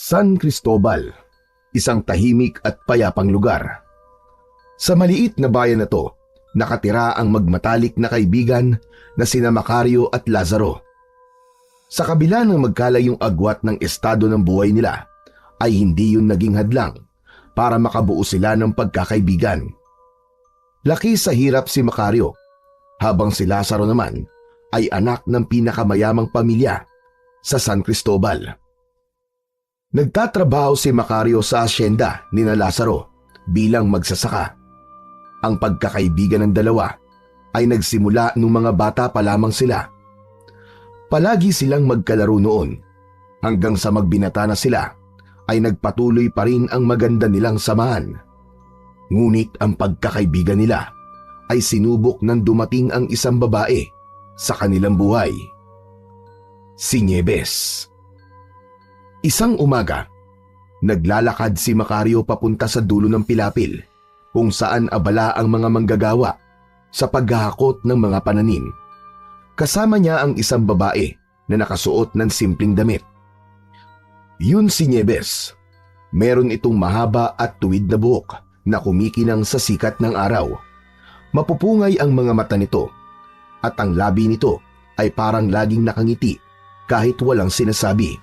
San Cristobal, isang tahimik at payapang lugar. Sa maliit na bayan na to, nakatira ang magmatalik na kaibigan na sina Macario at Lazaro. Sa kabila ng magkalayong agwat ng estado ng buhay nila, ay hindi yun naging hadlang para makabuo sila ng pagkakaibigan. Laki sa hirap si Macario, habang si Lazaro naman ay anak ng pinakamayamang pamilya sa San Cristobal. Nagtatrabaho si Macario sa asyenda ni na Lazaro bilang magsasaka. Ang pagkakaibigan ng dalawa ay nagsimula nung mga bata pa lamang sila. Palagi silang magkalaro noon hanggang sa magbinata na sila ay nagpatuloy pa rin ang maganda nilang samahan. Ngunit ang pagkakaibigan nila ay sinubok nang dumating ang isang babae sa kanilang buhay. Si Nieves. Isang umaga, naglalakad si Macario papunta sa dulo ng pilapil kung saan abala ang mga manggagawa sa paghahakot ng mga pananim. Kasama niya ang isang babae na nakasuot ng simpleng damit. Yun si Nieves. Meron itong mahaba at tuwid na buhok na kumikinang sa sikat ng araw. Mapupungay ang mga mata nito at ang labi nito ay parang laging nakangiti kahit walang sinasabi.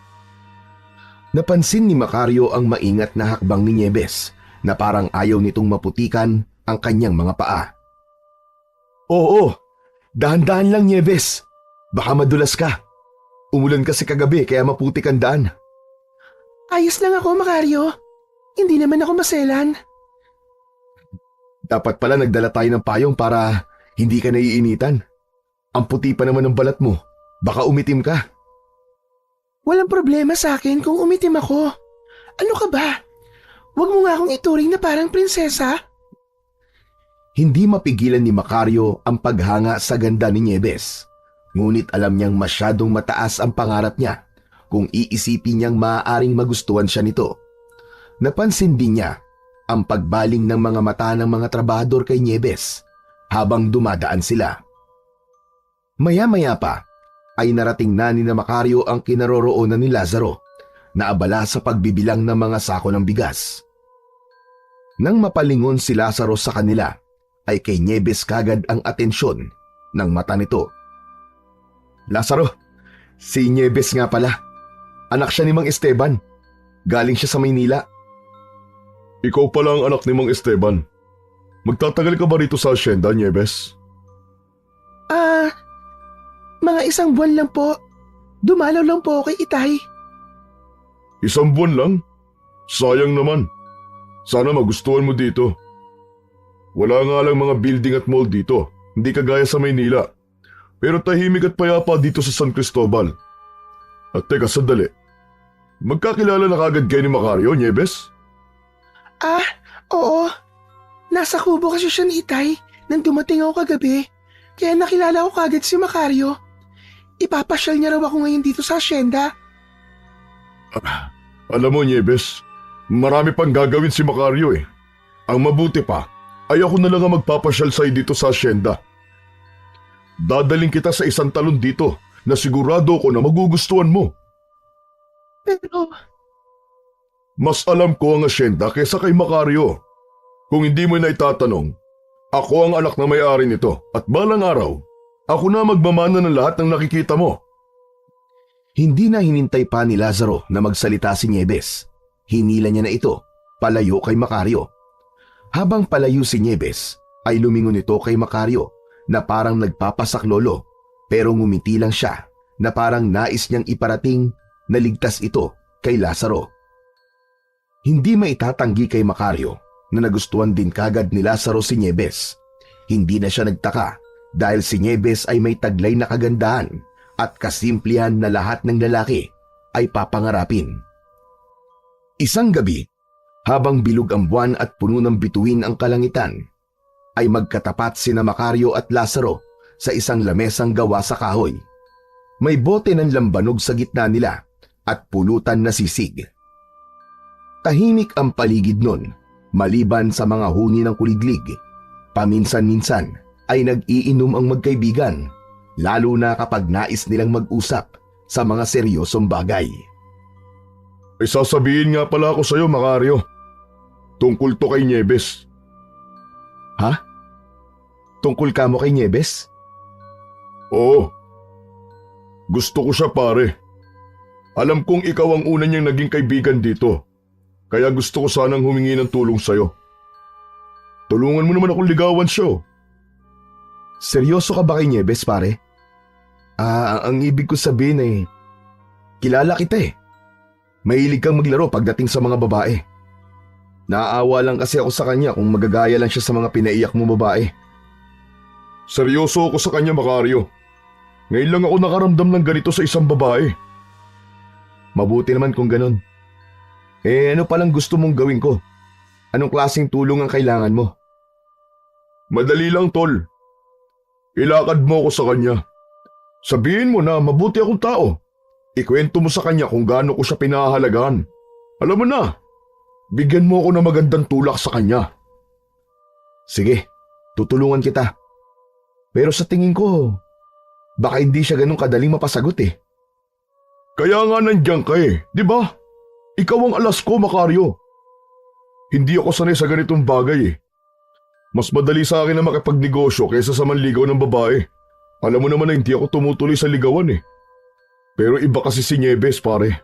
Napansin ni Macario ang maingat na hakbang ni Nieves na parang ayaw nitong maputikan ang kanyang mga paa. Oo, dahan-dahan lang Nieves. Baka madulas ka. Umulan kasi kagabi kaya maputik ang daan. Ayos lang ako, Macario. Hindi naman ako maselan. Dapat pala nagdala tayo ng payong para hindi ka naiinitan. Ang puti pa naman ng balat mo. Baka umitim ka. Walang problema sa akin kung umitim ako. Ano ka ba? Huwag mo nga akong ituring na parang prinsesa. Hindi mapigilan ni Macario ang paghanga sa ganda ni Nieves. Ngunit alam niyang masyadong mataas ang pangarap niya kung iisipin niyang maaaring magustuhan siya nito. Napansin din niya ang pagbaling ng mga mata ng mga trabahador kay Nieves habang dumadaan sila. Maya-maya pa ay narating na ni Macario ang kinaroroonan ni Lazaro na abala sa pagbibilang ng mga sako ng bigas. Nang mapalingon si Lazaro sa kanila ay kay Nieves kagad ang atensyon ng mata nito. Lazaro, si Nieves nga pala. Anak siya ni Mang Esteban. Galing siya sa Maynila. Ikaw pala ang anak ni Mang Esteban. Magtatagal ka ba rito sa asyenda, Nieves? Mga isang buwan lang po. Dumalaw lang po kay Itay. Isang buwan lang? Sayang naman. Sana magustuhan mo dito. Wala nga lang mga building at mall dito, hindi kagaya sa Maynila. Pero tahimik at payapa dito sa San Cristobal. At teka, sandali. Magkakilala na kagad kayo ni Macario, Nieves? Oo. Nasa kubo kasi siya ni Itay nang dumating ako kagabi. Kaya nakilala ko kagad si Macario. Ipapasyal niya raw ako ngayon dito sa asyenda. Alam mo, Nieves, marami pang gagawin si Macario eh. Ang mabuti pa, ay ako na lang ang magpapasyal sa'yo dito sa asyenda. Dadaling kita sa isang talon dito na sigurado ko na magugustuhan mo. Pero Mas alam ko ang asyenda kaysa kay Macario. Kung hindi mo na itatanong, ako ang anak na may-ari nito at balang araw, ako na magmamana ng lahat ng nakikita mo. Hindi na hinintay pa ni Lazaro na magsalita si Nieves. Hinila niya na ito, palayo kay Macario. Habang palayo si Nieves, ay lumingon ito kay Macario na parang nagpapasaklolo, pero ngumiti lang siya na parang nais niyang iparating na ligtas ito kay Lazaro. Hindi maitatanggi kay Macario na nagustuhan din kagad ni Lazaro si Nieves. Hindi na siya nagtaka dahil si Nieves ay may taglay na kagandahan at kasimplihan na lahat ng lalaki ay papangarapin. Isang gabi, habang bilog ang buwan at puno ng bituin ang kalangitan, ay magkatapat sina Macario at Lazaro sa isang lamesang gawa sa kahoy. May bote ng lambanog sa gitna nila at pulutan na sisig. Tahimik ang paligid nun, maliban sa mga huni ng kuliglig. Paminsan-minsan ay nag-iinom ang magkaibigan, lalo na kapag nais nilang mag-usap sa mga seryosong bagay. Ay sasabihin nga pala ako sa'yo, Macario. Tungkol to kay Nieves. Ha? Tungkol ka mo kay Nieves? Oo. Gusto ko siya, pare. Alam kong ikaw ang una niyang naging kaibigan dito. Kaya gusto ko sanang humingi ng tulong sa'yo. Tulungan mo naman akong ligawan siya. Seryoso ka ba kay Nieves, pare? Ang ibig ko sabihin ay, kilala kita eh. Mahilig kang maglaro pagdating sa mga babae. Naaawa lang kasi ako sa kanya kung magagaya lang siya sa mga pinaiyak mo babae. Seryoso ako sa kanya, Macario. Ngayon lang ako nakaramdam ng ganito sa isang babae. Mabuti naman kung ganun. Ano palang gusto mong gawin ko? Anong klaseng tulong ang kailangan mo? Madali lang, tol. Ilakad mo ako sa kanya. Sabihin mo na mabuti akong tao. Ikwento mo sa kanya kung gaano ko siya pinahalagaan. Alam mo na, bigyan mo ako ng magandang tulak sa kanya. Sige, tutulungan kita. Pero sa tingin ko, baka hindi siya ganun kadaling mapasagot eh. Kaya nga nandiyan ka eh, di ba? Ikaw ang alas ko, Macario. Hindi ako sanay sa ganitong bagay eh. Mas madali sa akin na makipagnegosyo kaysa sa manligaw ng babae. Alam mo naman na hindi ako tumutuloy sa ligawan eh. Pero iba kasi si Nieves, pare.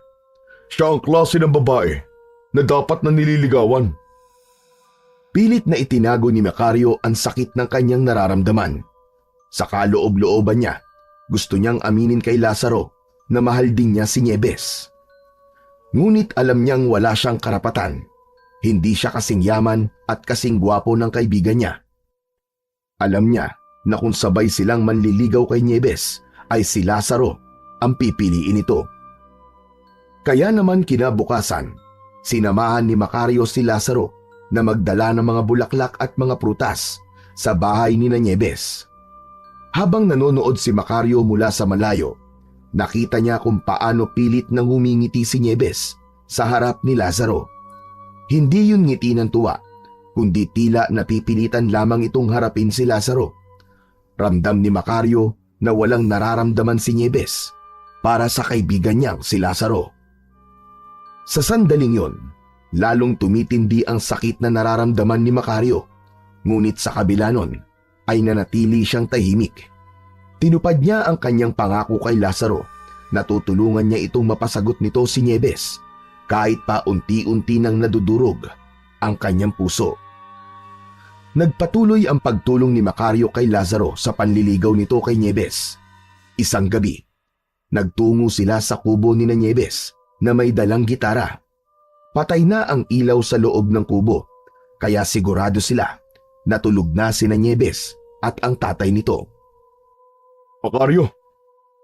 Siya ang klase ng babae na dapat na nililigawan. Pilit na itinago ni Macario ang sakit ng kanyang nararamdaman. Sa kaloob-looban niya, gusto niyang aminin kay Lazaro na mahal din niya si Nieves. Ngunit alam niyang wala siyang karapatan. Hindi siya kasing yaman at kasing gwapo ng kaibigan niya. Alam niya na kung sabay silang manliligaw kay Nieves ay si Lazaro ang pipiliin nito. Kaya naman kinabukasan, sinamahan ni Macario si Lazaro na magdala ng mga bulaklak at mga prutas sa bahay ni Nieves. Habang nanonood si Macario mula sa malayo, nakita niya kung paano pilit nang humingiti si Nieves sa harap ni Lazaro. Hindi yun ngiti ng tuwa, kundi tila napipilitan lamang itong harapin si Lazaro. Ramdam ni Macario na walang nararamdaman si Nieves para sa kaibigan niyang si Lazaro. Sa sandaling yon, lalong tumitindi ang sakit na nararamdaman ni Macario, ngunit sa kabila nun ay nanatili siyang tahimik. Tinupad niya ang kanyang pangako kay Lazaro na tutulungan niya itong mapasagot nito si Nieves kahit pa unti-unti nang nadudurog ang kanyang puso. Nagpatuloy ang pagtulong ni Macario kay Lazaro sa panliligaw nito kay Nieves. Isang gabi, nagtungo sila sa kubo ni Nieves na may dalang gitara. Patay na ang ilaw sa loob ng kubo, kaya sigurado sila na tulog na si Nieves at ang tatay nito. Macario,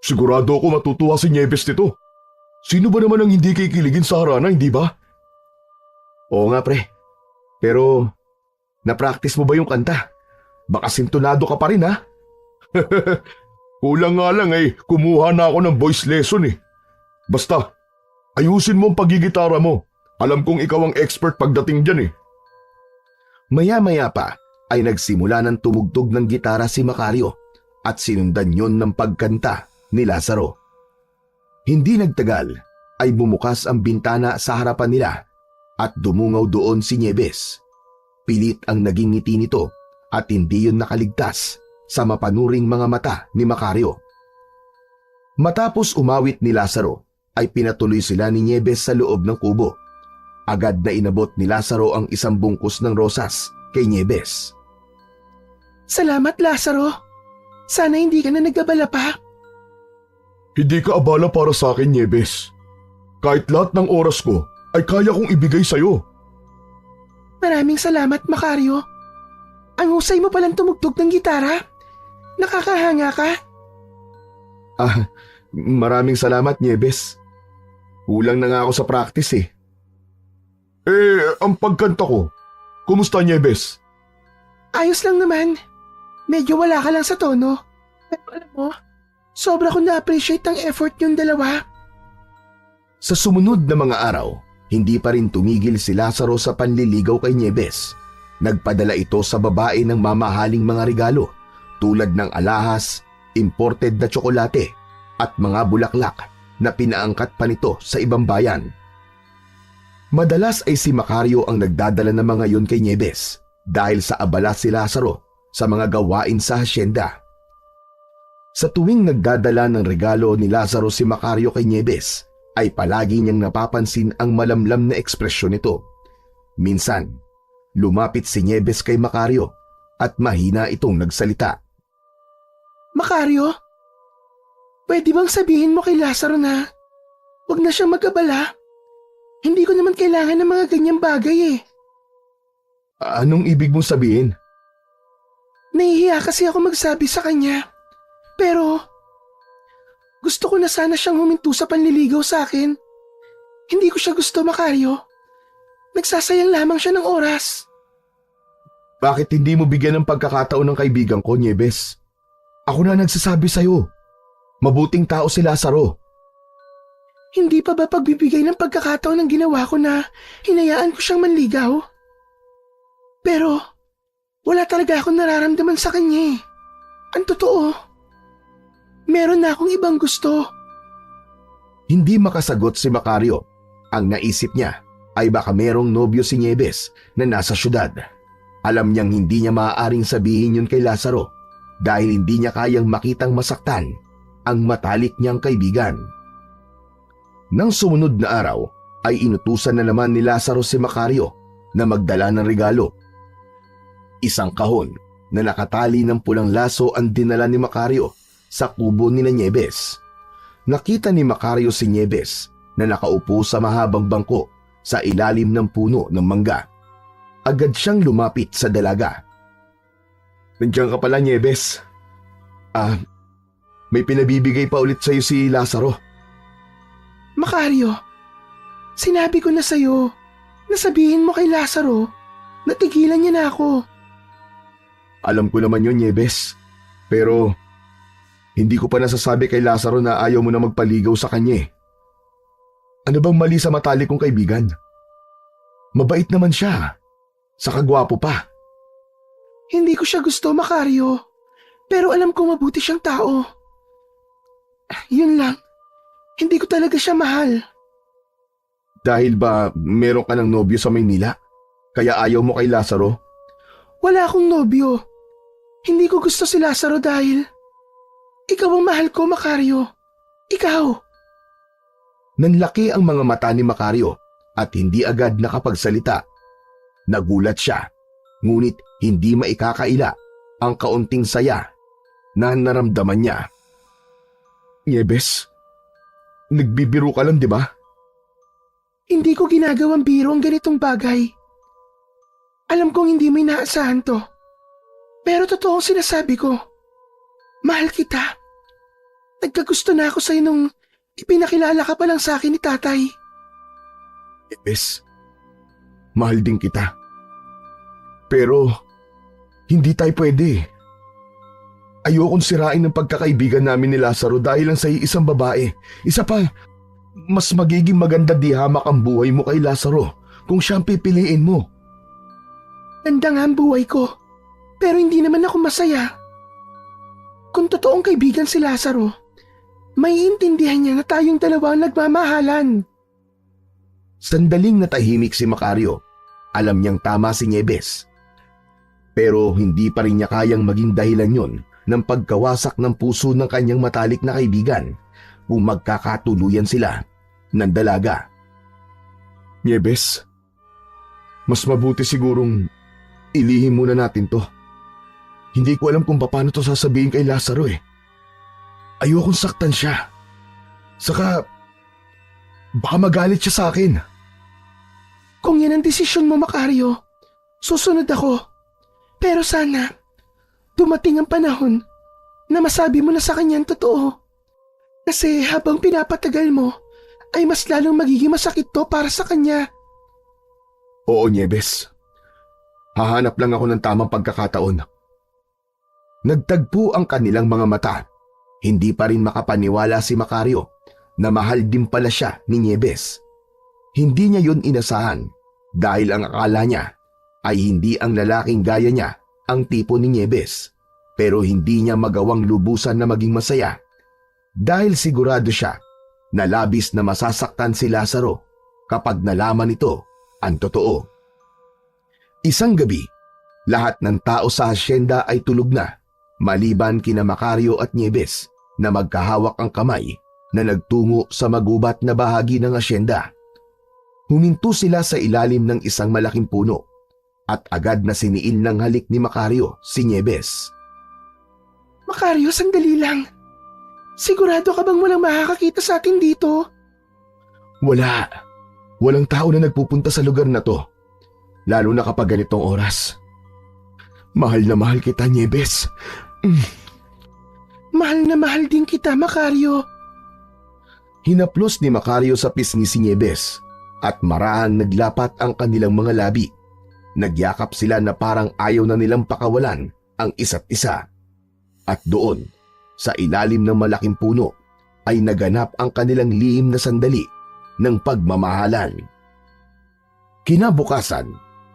sigurado ako matutuwa si Nieves nito. Sino ba naman ang hindi kikiligin sa harana, hindi ba? Oo nga pre, pero na-practice mo ba yung kanta? Baka sintonado ka pa rin ha? Kulang nga lang eh, kumuha na ako ng voice lesson eh. Basta, ayusin mo ang pagigitara mo. Alam kong ikaw ang expert pagdating dyan eh. Maya-maya pa ay nagsimula ng tumugtog ng gitara si Macario at sinundan yon ng pagkanta ni Lazaro. Hindi nagtagal ay bumukas ang bintana sa harapan nila at dumungaw doon si Nieves. Pilit ang naging ngiti nito at hindi yun nakaligtas sa mapanuring mga mata ni Macario. Matapos umawit ni Lazaro ay pinatuloy sila ni Nieves sa loob ng kubo. Agad na inabot ni Lazaro ang isang bungkus ng rosas kay Nieves. Salamat, Lazaro. Sana hindi ka na nagabala pa. Hindi ka abala para sa akin, Nieves. Kahit lahat ng oras ko ay kaya kong ibigay sa'yo. Maraming salamat, Macario. Ang husay mo palang tumugtog ng gitara. Nakakahanga ka. Maraming salamat, Nieves. Kulang na nga ako sa practice eh. Ang pagkanta ko, kumusta, Nieves? Ayos lang naman. Medyo wala ka lang sa tono. Pero alam mo, sobra ko na-appreciate ang effort yung dalawa. Sa sumunod na mga araw, hindi pa rin tumigil si Lazaro sa panliligaw kay Nieves. Nagpadala ito sa babae ng mamahaling mga regalo tulad ng alahas, imported na tsokolate at mga bulaklak na pinaangkat pa nito sa ibang bayan. Madalas ay si Macario ang nagdadala ng mga yun kay Nieves dahil sa abala si Lazaro sa mga gawain sa hasyenda. Sa tuwing nagdadala ng regalo ni Lazaro si Macario kay Nieves, ay palagi niyang napapansin ang malamlam na ekspresyon nito. Minsan, lumapit si Nieves kay Macario at mahina itong nagsalita. Macario, pwede bang sabihin mo kay Lazaro na huwag na siyang mag-abala? Hindi ko naman kailangan ng mga ganyang bagay eh. Anong ibig mong sabihin? Nahihiya kasi ako magsabi sa kanya. Pero, gusto ko na sana siyang huminto sa panliligaw sa akin. Hindi ko siya gusto, Macario. Nagsasayang lamang siya ng oras. Bakit hindi mo bigyan ng pagkakataon ng kaibigan ko, Nieves? Ako na nagsasabi sa'yo. Mabuting tao si Lazaro. Hindi pa ba pagbibigay ng pagkakataon ng ginawa ko na hinayaan ko siyang manligaw? Pero, wala talaga akong nararamdaman sa kanya eh. Ang totoo, meron na akong ibang gusto. Hindi makasagot si Macario. Ang naisip niya ay baka merong nobyo si Nieves na nasa syudad. Alam niyang hindi niya maaaring sabihin yun kay Lazaro dahil hindi niya kayang makitang masaktan ang matalik niyang kaibigan. Nang sumunod na araw ay inutusan na naman ni Lazaro si Macario na magdala ng regalo. Isang kahon na nakatali ng pulang laso ang dinala ni Macario sa kubo ni Nieves. Nakita ni Macario si Nieves na nakaupo sa mahabang bangko sa ilalim ng puno ng mangga. Agad siyang lumapit sa dalaga. Nandiyan ka pala, Nieves. May pinabibigay pa ulit sa'yo si Lazaro. Macario, sinabi ko na sa'yo na sabihin mo kay Lazaro na tigilan niya na ako. Alam ko naman yun, Nieves. Pero hindi ko pa nasasabi kay Lazaro na ayaw mo na magpaligaw sa kanya. Ano bang mali sa matalik kong kaibigan? Mabait naman siya. Saka gwapo pa. Hindi ko siya gusto, Macario. Pero alam ko mabuti siyang tao. Yun lang. Hindi ko talaga siya mahal. Dahil ba meron ka ng nobyo sa Maynila? Kaya ayaw mo kay Lazaro? Wala akong nobyo. Hindi ko gusto si Lazaro dahil ikaw ang mahal ko, Macario. Ikaw. Nanlaki ang mga mata ni Macario at hindi agad nakapagsalita. Nagulat siya, ngunit hindi maikakaila ang kaunting saya na naramdaman niya. Nieves, nagbibiro ka lang, di ba? Hindi ko ginagawang biro ang ganitong bagay. Alam kong hindi mo inaasahan to. Pero totoo ang sinasabi ko. Mahal kita. Nagkagusto na ako sa'yo nung ipinakilala ka pa lang sa akin ni tatay. Nieves, mahal din kita. Pero hindi tayo pwede. Ayokong sirain ang pagkakaibigan namin ni Lazaro dahil lang sa isang babae. Isa pa, mas magiging maganda di hamak ang buhay mo kay Lazaro kung siyang pipiliin mo. Ganda nga ang buhay ko, pero hindi naman ako masaya. Kung totoong kaibigan si Lazaro, may intindihan niya na tayong dalawa ang nagmamahalan. Sandaling natahimik si Macario. Alam niyang tama si Nieves. Pero hindi pa rin niya kayang maging dahilan yon ng pagkawasak ng puso ng kanyang matalik na kaibigan kung magkakatuluyan sila ng dalaga. Nieves, mas mabuti sigurong ilihim muna natin to. Hindi ko alam kung paano to sasabihin kay Lazaro eh. Ayokong saktan siya. Saka, baka magalit siya sa akin. Kung yan ang desisyon mo, Macario, susunod ako. Pero sana, dumating ang panahon na masabi mo na sa kanya ang totoo. Kasi habang pinapatagal mo, ay mas lalong magiging masakit to para sa kanya. Oo, Nieves. Hahanap lang ako ng tamang pagkakataon. Nagtagpo ang kanilang mga mata. Hindi pa rin makapaniwala si Macario na mahal din pala siya ni Nieves. Hindi niya yun inasahan dahil ang akala niya ay hindi ang lalaking gaya niya ang tipo ni Nieves. Pero hindi niya magawang lubusan na maging masaya dahil sigurado siya na labis na masasaktan si Lazaro kapag nalaman nito ang totoo. Isang gabi, lahat ng tao sa hasyenda ay tulog na, maliban kina Macario at Nieves na magkahawak ang kamay na nagtungo sa magubat na bahagi ng hasyenda. Huminto sila sa ilalim ng isang malaking puno at agad na siniin ng halik ni Macario si Nieves. Macario, sandali lang. Sigurado ka bang walang makakakita sa atin dito? Wala. Walang tao na nagpupunta sa lugar na to, lalo na kapag ganitong oras. Mahal na mahal kita, Nieves. Mahal na mahal din kita, Macario. Hinaplos ni Macario sa pisngi si Nieves at marahang naglapat ang kanilang mga labi. Nagyakap sila na parang ayaw na nilang pakawalan ang isa't isa. At doon, sa ilalim ng malaking puno, ay naganap ang kanilang lihim na sandali ng pagmamahalan. Kinabukasan,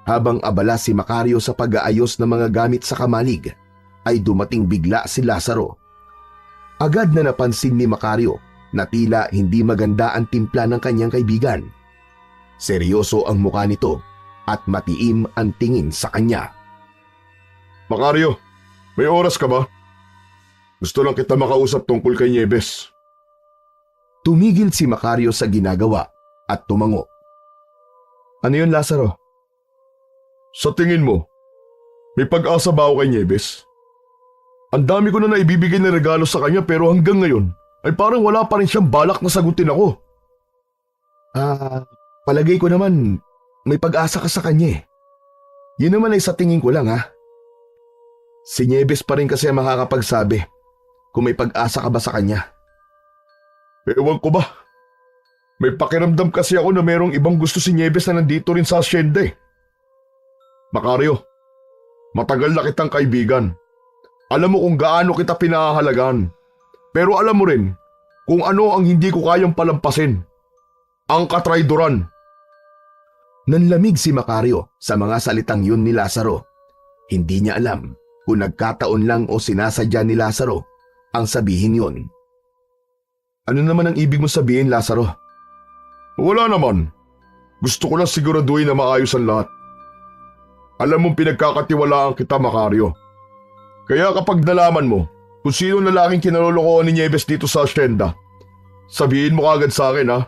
habang abala si Macario sa pag-aayos ng mga gamit sa kamalig, ay dumating bigla si Lazaro. Agad na napansin ni Macario na tila hindi maganda ang timpla ng kanyang kaibigan. Seryoso ang mukha nito at matiim ang tingin sa kanya. Macario, may oras ka ba? Gusto lang kita makausap tungkol kay Nieves. Tumigil si Macario sa ginagawa at tumango. Ano yun, Lazaro? Sa tingin mo, may pag-asa ba ako kay Nieves? Ang dami ko na naibibigay na regalo sa kanya pero hanggang ngayon ay parang wala pa rin siyang balak na sagutin ako. Palagay ko naman may pag-asa ka sa kanya eh. Yun naman ay sa tingin ko lang ha. Si Nieves pa rin kasi ang makakapagsabi kung may pag-asa ka ba sa kanya. Ewan ko ba? May pakiramdam kasi ako na merong ibang gusto si Nieves na nandito rin sa asyenda eh. Macario, matagal na kitang kaibigan. Alam mo kung gaano kita pinahahalagan. Pero alam mo rin kung ano ang hindi ko kayang palampasin. Ang katrayduran. Nanlamig si Macario sa mga salitang yun ni Lazaro. Hindi niya alam kung nagkataon lang o sinasadya ni Lazaro ang sabihin yun. Ano naman ang ibig mo sabihin, Lazaro? Wala naman. Gusto ko lang siguraduhin na maayos ang lahat. Alam mong pinagkakatiwalaan kita, Macario. Kaya kapag nalaman mo kung sino lalaking kinalolokohan ni Nieves dito sa asyenda, sabihin mo kagad sa akin ha.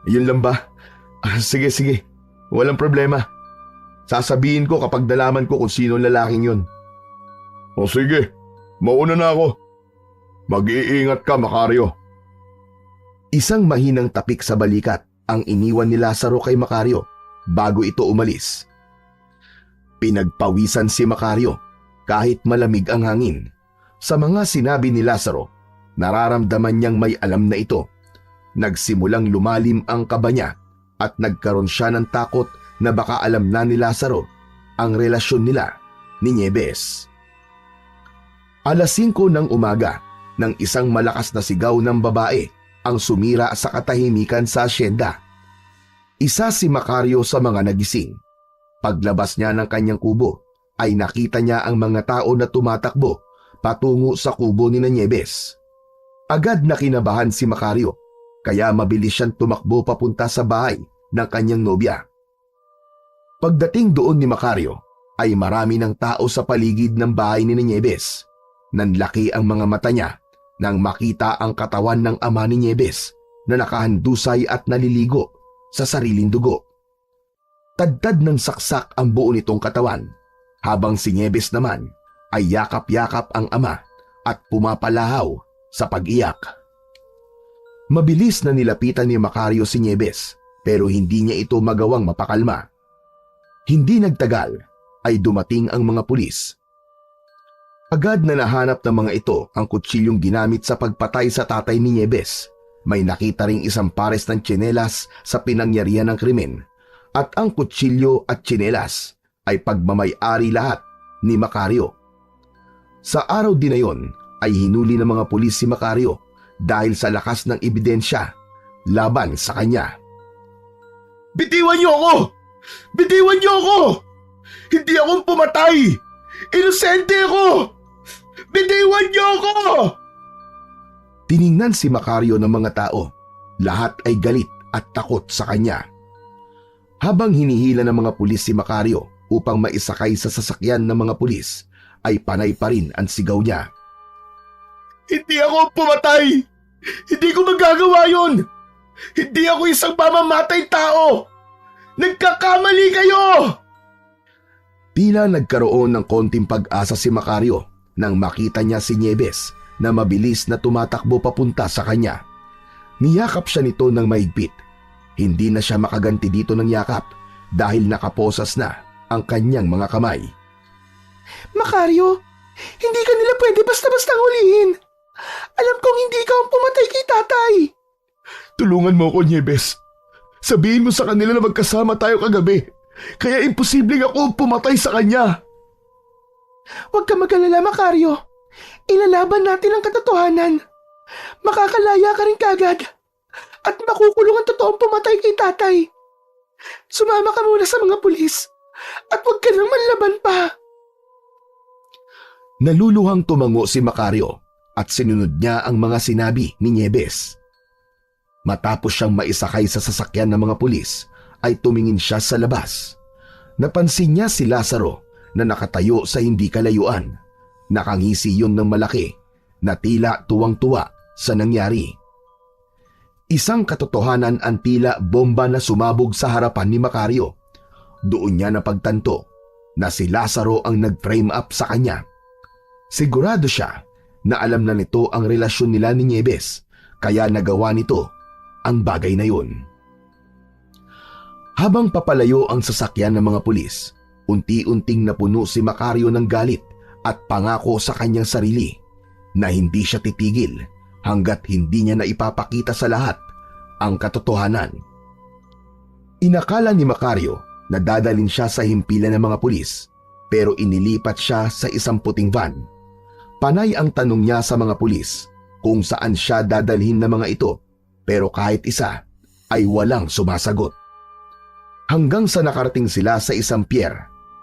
Yun lang ba? Sige. Walang problema. Sasabihin ko kapag nalaman ko kung sino lalaking yun. O sige, mauna na ako. Mag-iingat ka, Macario. Isang mahinang tapik sa balikat ang iniwan ni Lazaro kay Macario bago ito umalis. Pinagpawisan si Macario kahit malamig ang hangin. Sa mga sinabi ni Lazaro, nararamdaman niyang may alam na ito. Nagsimulang lumalim ang kaba niya at nagkaroon siya ng takot na baka alam na ni Lazaro ang relasyon nila ni Nieves. 5:00 ng umaga nang isang malakas na sigaw ng babae ang sumira sa katahimikan sa asyenda. Isa si Macario sa mga nagising. Paglabas niya ng kanyang kubo ay nakita niya ang mga tao na tumatakbo patungo sa kubo ni Nieves. Agad na kinabahan si Macario kaya mabilis siyang tumakbo papunta sa bahay ng kanyang nobya. Pagdating doon ni Macario ay marami ng tao sa paligid ng bahay ni Nieves. Nanlaki ang mga mata niya nang makita ang katawan ng ama ni Nieves na nakahandusay at naliligo sa sariling dugo. Tadtad ng saksak ang buo nitong katawan, habang si Nieves naman ay yakap-yakap ang ama at pumapalahaw sa pag-iyak. Mabilis na nilapitan ni Macario si Nieves pero hindi niya ito magawang mapakalma. Hindi nagtagal ay dumating ang mga pulis. Agad na nahanap ng mga ito ang kutsilyong ginamit sa pagpatay sa tatay ni Nieves. May nakita ring isang pares ng tsinelas sa pinangyarihan ng krimen at ang kutsilyo at tsinelas ay pagmamay-ari lahat ni Macario. Sa araw din na yon ay hinuli ng mga pulis si Macario dahil sa lakas ng ebidensya laban sa kanya. Bitiwan niyo ako! Bitiwan niyo ako! Hindi akong pumatay! Inosente ako! Bitiwan niyo ako! Tiningnan si Macario ng mga tao. Lahat ay galit at takot sa kanya. Habang hinihila ng mga pulis si Macario upang maisakay sa sasakyan ng mga pulis, ay panay pa rin ang sigaw niya. Hindi ako pumatay! Hindi ko magagawa yun! Hindi ako isang mamamatay tao! Nagkakamali kayo! Tila nagkaroon ng konting pag-asa si Macario nang makita niya si Nieves na mabilis na tumatakbo papunta sa kanya. Niyakap siya nito ng mahigpit. Hindi na siya makaganti dito ng yakap dahil nakaposas na ang kanyang mga kamay. Macario, hindi ka nila pwede basta-bastang hulihin. Alam kong hindi ka ang pumatay kay tatay. Tulungan mo ako, Nieves. Sabihin mo sa kanila na magkasama tayo kagabi. Kaya imposibleng ako pumatay sa kanya. Huwag ka mag-alala, Macario. Ilalaban natin ang katotohanan. Makakalaya ka rin kagad. At makukulong ang totoong pumatay kay tatay. Sumama ka muna sa mga pulis. At huwag ka nang manlaban pa. Naluluhang tumango si Macario at sinunod niya ang mga sinabi ni Nieves. Matapos siyang maisakay sa sasakyan ng mga pulis, ay tumingin siya sa labas. Napansin niya si Lazaro na nakatayo sa hindi kalayuan. Nakangisi yun ng malaki na tila tuwang-tuwa sa nangyari. Isang katotohanan ang tila bomba na sumabog sa harapan ni Macario. Doon niya napagtanto na si Lazaro ang nag-frame up sa kanya. Sigurado siya na alam na nito ang relasyon nila ni Nieves, kaya nagawa nito ang bagay na yun. Habang papalayo ang sasakyan ng mga pulis, unti-unting napuno si Macario ng galit at pangako sa kanyang sarili na hindi siya titigil hanggat hindi niya na ipapakita sa lahat ang katotohanan. Inakala ni Macario na dadalhin siya sa himpilan ng mga pulis, pero inilipat siya sa isang puting van. Panay ang tanong niya sa mga pulis kung saan siya dadalhin ng mga ito, pero kahit isa ay walang sumasagot. Hanggang sa nakarating sila sa isang pier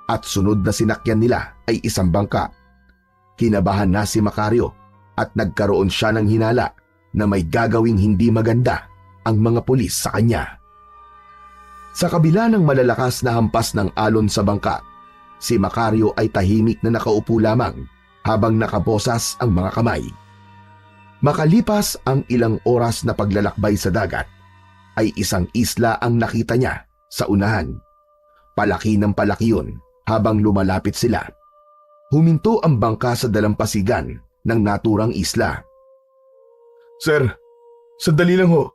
at sunod na sinakyan nila ay isang bangka. Kinabahan na si Macario at nagkaroon siya ng hinala na may gagawing hindi maganda ang mga pulis sa kanya. Sa kabila ng malalakas na hampas ng alon sa bangka, si Macario ay tahimik na nakaupo lamang habang nakabosas ang mga kamay. Makalipas ang ilang oras na paglalakbay sa dagat, ay isang isla ang nakita niya sa unahan. Palaki ng palaki yun habang lumalapit sila. Huminto ang bangka sa dalampasigan ng naturang isla. Sir, sandali lang ho.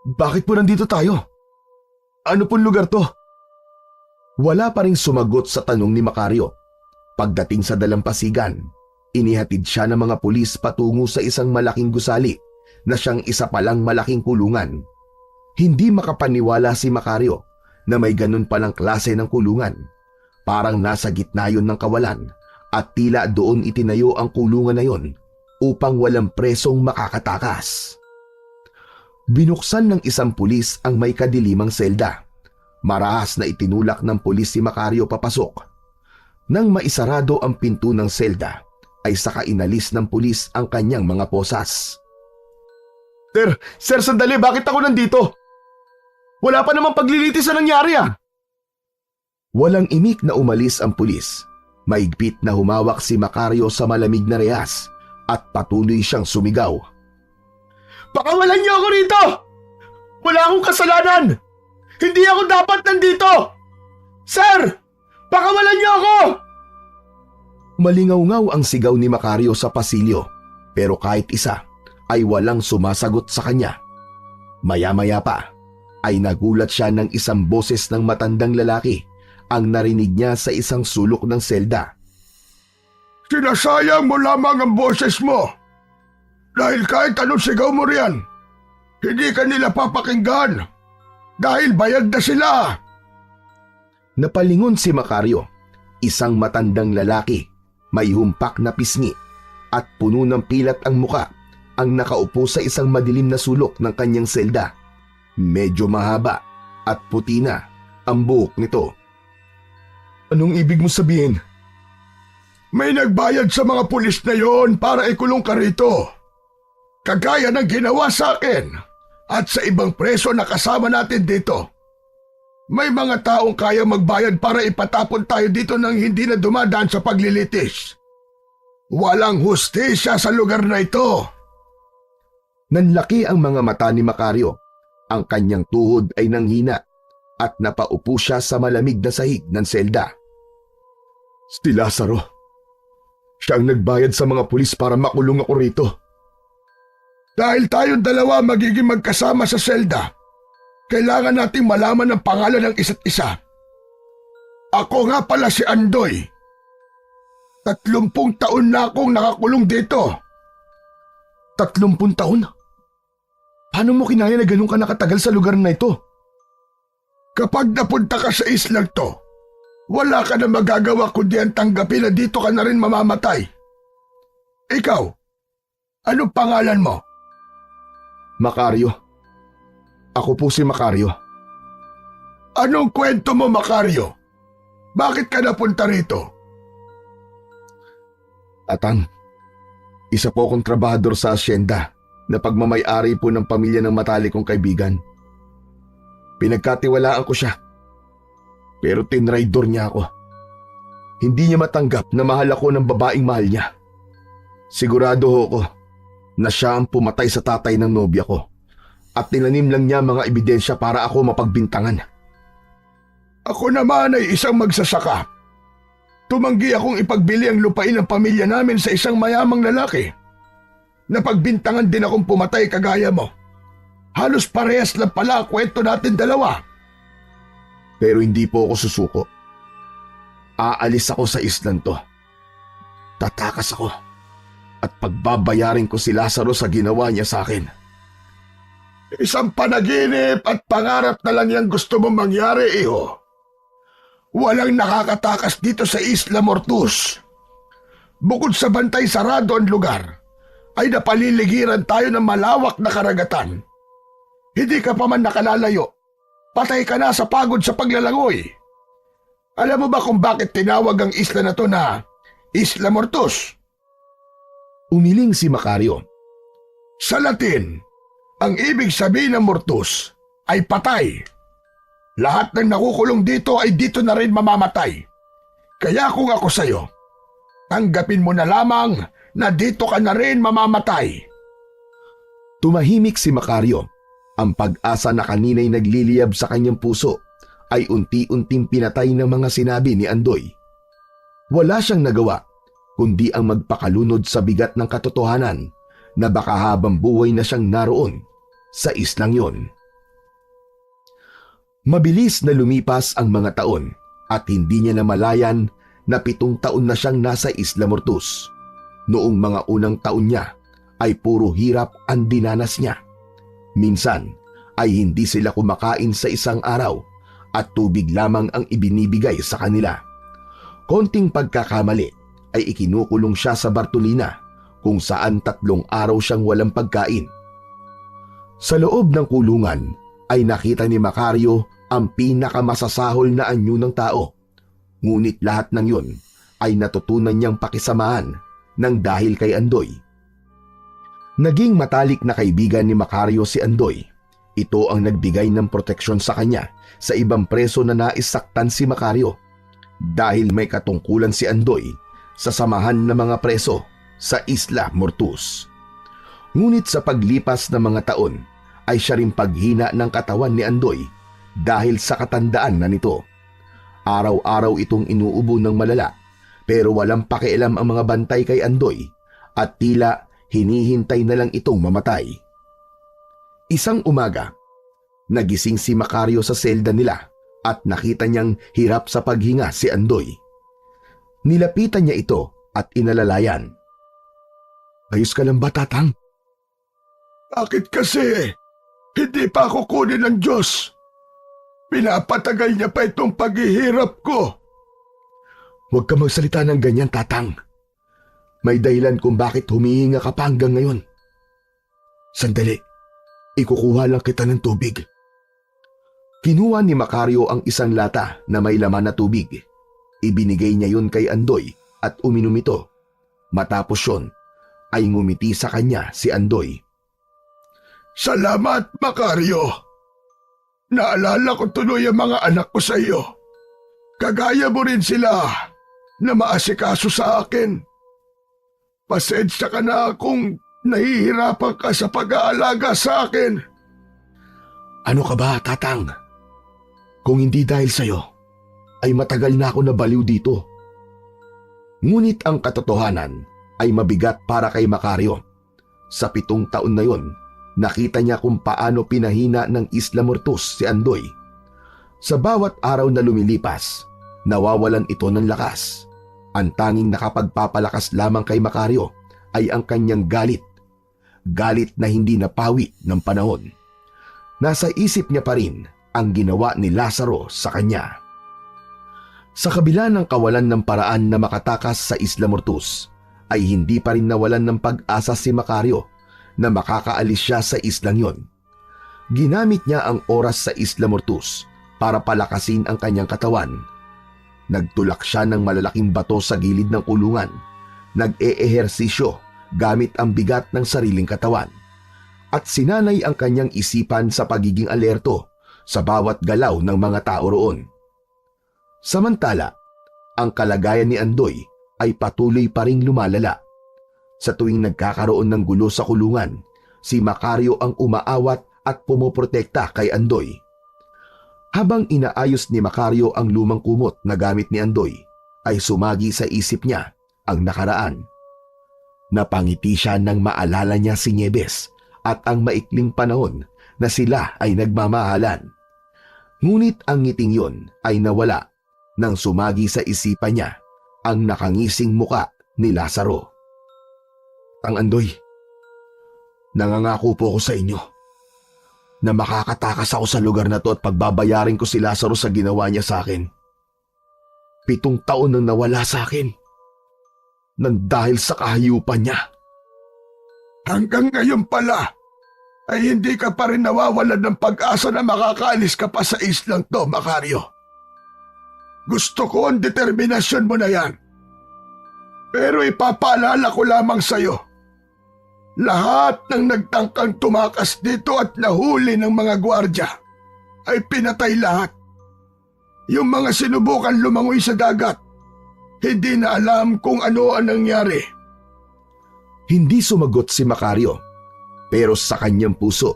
Bakit po nandito tayo? Ano pong lugar to? Wala pa ring sumagot sa tanong ni Macario. Pagdating sa dalampasigan, inihatid siya ng mga pulis patungo sa isang malaking gusali na siyang isa palang malaking kulungan. Hindi makapaniwala si Macario na may ganun palang klase ng kulungan. Parang nasa gitna yun ng kawalan at tila doon itinayo ang kulungan na yun upang walang presong makakatakas. Binuksan ng isang pulis ang may kadilimang selda. Marahas na itinulak ng pulis si Macario papasok. Nang maisarado ang pinto ng selda, ay saka inalis ng pulis ang kanyang mga posas. Sir, sandali, bakit ako nandito? Wala pa namang paglilitis na nangyari ah. Walang imik na umalis ang pulis. Maigpit na humawak si Macario sa malamig na rehas at patuloy siyang sumigaw. Pakawalan niyo ako rito! Wala akong kasalanan! Hindi ako dapat nandito! Sir! Pakawalan niyo ako! Malingaw-ngaw ang sigaw ni Macario sa pasilyo, pero kahit isa ay walang sumasagot sa kanya. Maya-maya pa ay nagulat siya ng isang boses ng matandang lalaki ang narinig niya sa isang sulok ng selda. Sinasayang mo lamang ang boses mo. Dahil kahit anong sigaw mo riyan, hindi ka nila papakinggan. Dahil bayad na sila. Napalingon si Macario, isang matandang lalaki, may humpak na pisngi at puno ng pilat ang muka, ang nakaupo sa isang madilim na sulok ng kanyang selda. Medyo mahaba at puti na ang buhok nito. Anong ibig mo sabihin? May nagbayad sa mga pulis na yon para ikulong ka rito. Kagaya ng ginawa sa akin. at sa ibang preso na kasama natin dito. May mga taong kaya magbayad para ipatapon tayo dito nang hindi na dumadaan sa paglilitis. Walang hustisya sa lugar na ito. Nanlaki ang mga mata ni Macario. Ang kanyang tuhod ay nanghina at napaupo siya sa malamig na sahig ng selda. Si Lazaro. Siya ang nagbayad sa mga pulis para makulong ako rito. Dahil tayong dalawa magiging magkasama sa selda, kailangan nating malaman ang pangalan ng isa't isa. Ako nga pala si Andoy. 30 taon na akong nakakulong dito. 30 taon? Paano mo kinaya na ganun ka nakatagal sa lugar na ito? Kapag napunta ka sa islang to, wala ka na magagawa kundi ang tanggapin na dito ka na rin mamamatay. Ikaw, anong pangalan mo? Macario. Ako po si Macario. Anong kwento mo, Macario? Bakit ka napunta rito? Atang, isa po akong trabahador sa asyenda na pagmamay-ari po ng pamilya ng matalik kong kaibigan. Pinagkatiwalaan ko siya. Pero tinraidor niya ako. Hindi niya matanggap na mahal ako ng babaeng mahal niya. Sigurado ho ko na siya ang pumatay sa tatay ng nobya ko at tinanim lang niya mga ebidensya para ako mapagbintangan. Ako naman ay isang magsasaka. Tumanggi akong ipagbili ang lupain ng pamilya namin sa isang mayamang lalaki. Napagbintangan din akong pumatay kagaya mo. Halos parehas lang pala ang kwento natin dalawa. Pero hindi po ako susuko. Aalis ako sa islan to. Tatakas ako at pagbabayarin ko si Lazaro sa ginawa niya sa akin. Isang panaginip at pangarap na lang yung gusto mong mangyari, iho. Walang nakakatakas dito sa Isla Mortus. Bukod sa bantay sarado ang lugar, ay napaliligiran tayo ng malawak na karagatan. Hindi ka pa man nakalalayo. Patay ka na sa pagod sa paglalangoy. Alam mo ba kung bakit tinawag ang isla na to na Isla Mortus? Umiling si Macario. Sa Latin, ang ibig sabihin ng mortus ay patay. Lahat ng nakukulong dito ay dito na rin mamamatay. Kaya kung ako sa'yo, tanggapin mo na lamang na dito ka na rin mamamatay. Tumahimik si Macario. Ang pag-asa na kanina'y nagliliyab sa kanyang puso ay unti-unting pinatay ng mga sinabi ni Andoy. Wala siyang nagawa kundi ang magpakalunod sa bigat ng katotohanan na baka habang buhay na siyang naroon sa islang yon. Mabilis na lumipas ang mga taon at hindi niya namalayan na 7 taon na siyang nasa Isla Mortus. Noong mga unang taon niya ay puro hirap ang dinanas niya. Minsan ay hindi sila kumakain sa isang araw at tubig lamang ang ibinibigay sa kanila. Konting pagkakamali ay ikinukulong siya sa Bartolina kung saan 3 araw siyang walang pagkain. Sa loob ng kulungan ay nakita ni Macario ang pinakamasasahol na anyo ng tao. Ngunit lahat ng yun ay natutunan niyang pakisamahan ng dahil kay Andoy. Naging matalik na kaibigan ni Macario si Andoy. Ito ang nagbigay ng proteksyon sa kanya sa ibang preso na naisaktan si Macario dahil may katungkulan si Andoy sa samahan ng mga preso sa Isla Mortus. Ngunit sa paglipas ng mga taon ay siya rin paghina ng katawan ni Andoy dahil sa katandaan na nito. Araw-araw itong inuubo ng malala pero walang pakialam ang mga bantay kay Andoy at tila hinihintay na lang itong mamatay. Isang umaga, nagising si Macario sa selda nila at nakita niyang hirap sa paghinga si Andoy. Nilapitan niya ito at inalalayan. Ayos ka lang ba, Tatang? Bakit kasi hindi pa ako kunin ng Diyos? Pinapatagal niya pa itong paghihirap ko. Huwag ka magsalita ng ganyan, Tatang. May dahilan kung bakit humihinga ka pa hanggang ngayon. Sandali, ikukuha lang kita ng tubig. Kinuha ni Macario ang isang lata na may laman na tubig. Ibinigay niya yun kay Andoy at uminom ito. Matapos yun, ay ngumiti sa kanya si Andoy. Salamat, Macario. Naalala ko tuloy ang mga anak ko sa iyo. Kagaya mo rin sila na maasikaso sa akin. Pasensya ka na kung nahihirapan ka sa pag-aalaga sa akin. Ano ka ba, Tatang? Kung hindi dahil sa'yo, ay matagal na ako nabaliw dito. Ngunit ang katotohanan ay mabigat para kay Macario. Sa 7 taon na yon, nakita niya kung paano pinahina ng Isla Mortus si Andoy. Sa bawat araw na lumilipas, nawawalan ito ng lakas. Ang tanging nakapagpapalakas lamang kay Macario ay ang kanyang galit. Galit na hindi napawi ng panahon. Nasa isip niya pa rin ang ginawa ni Lazaro sa kanya. Sa kabila ng kawalan ng paraan na makatakas sa Isla Mortus, ay hindi pa rin nawalan ng pag-asa si Macario na makakaalis siya sa islang yon. Ginamit niya ang oras sa Isla Mortus para palakasin ang kanyang katawan. Nagtulak siya ng malalaking bato sa gilid ng kulungan. Nag-eehersisyo gamit ang bigat ng sariling katawan. At sinanay ang kanyang isipan sa pagiging alerto sa bawat galaw ng mga tao roon. Samantala, ang kalagayan ni Andoy ay patuloy pa ring lumalala. Sa tuwing nagkakaroon ng gulo sa kulungan, si Macario ang umaawat at pumoprotekta kay Andoy. Habang inaayos ni Macario ang lumang kumot na gamit ni Andoy, ay sumagi sa isip niya ang nakaraan. Napangiti siya nang maalala niya si Nieves at ang maikling panahon na sila ay nagmamahalan. Ngunit ang ngiting yon ay nawala nang sumagi sa isipan niya ang nakangising muka ni Lazaro. Ang Andoy, nangangako po ko sa inyo na makakatakas ako sa lugar na to at pagbabayarin ko si Lazaro sa ginawa niya sa akin. 7 taon nang nawala sa akin nang dahil sa kahayupan niya. Hanggang ngayon pala ay hindi ka pa rin nawawalan ng pag-asa na makakaalis ka pa sa islang to, Macario. Gusto ko ang determinasyon mo na yan. Pero ipapaalala ko lamang sa'yo, lahat ng nagtangkang tumakas dito at nahuli ng mga gwardya ay pinatay lahat. Yung mga sinubukan lumangoy sa dagat, hindi na alam kung ano ang nangyari. Hindi sumagot si Macario, pero sa kanyang puso,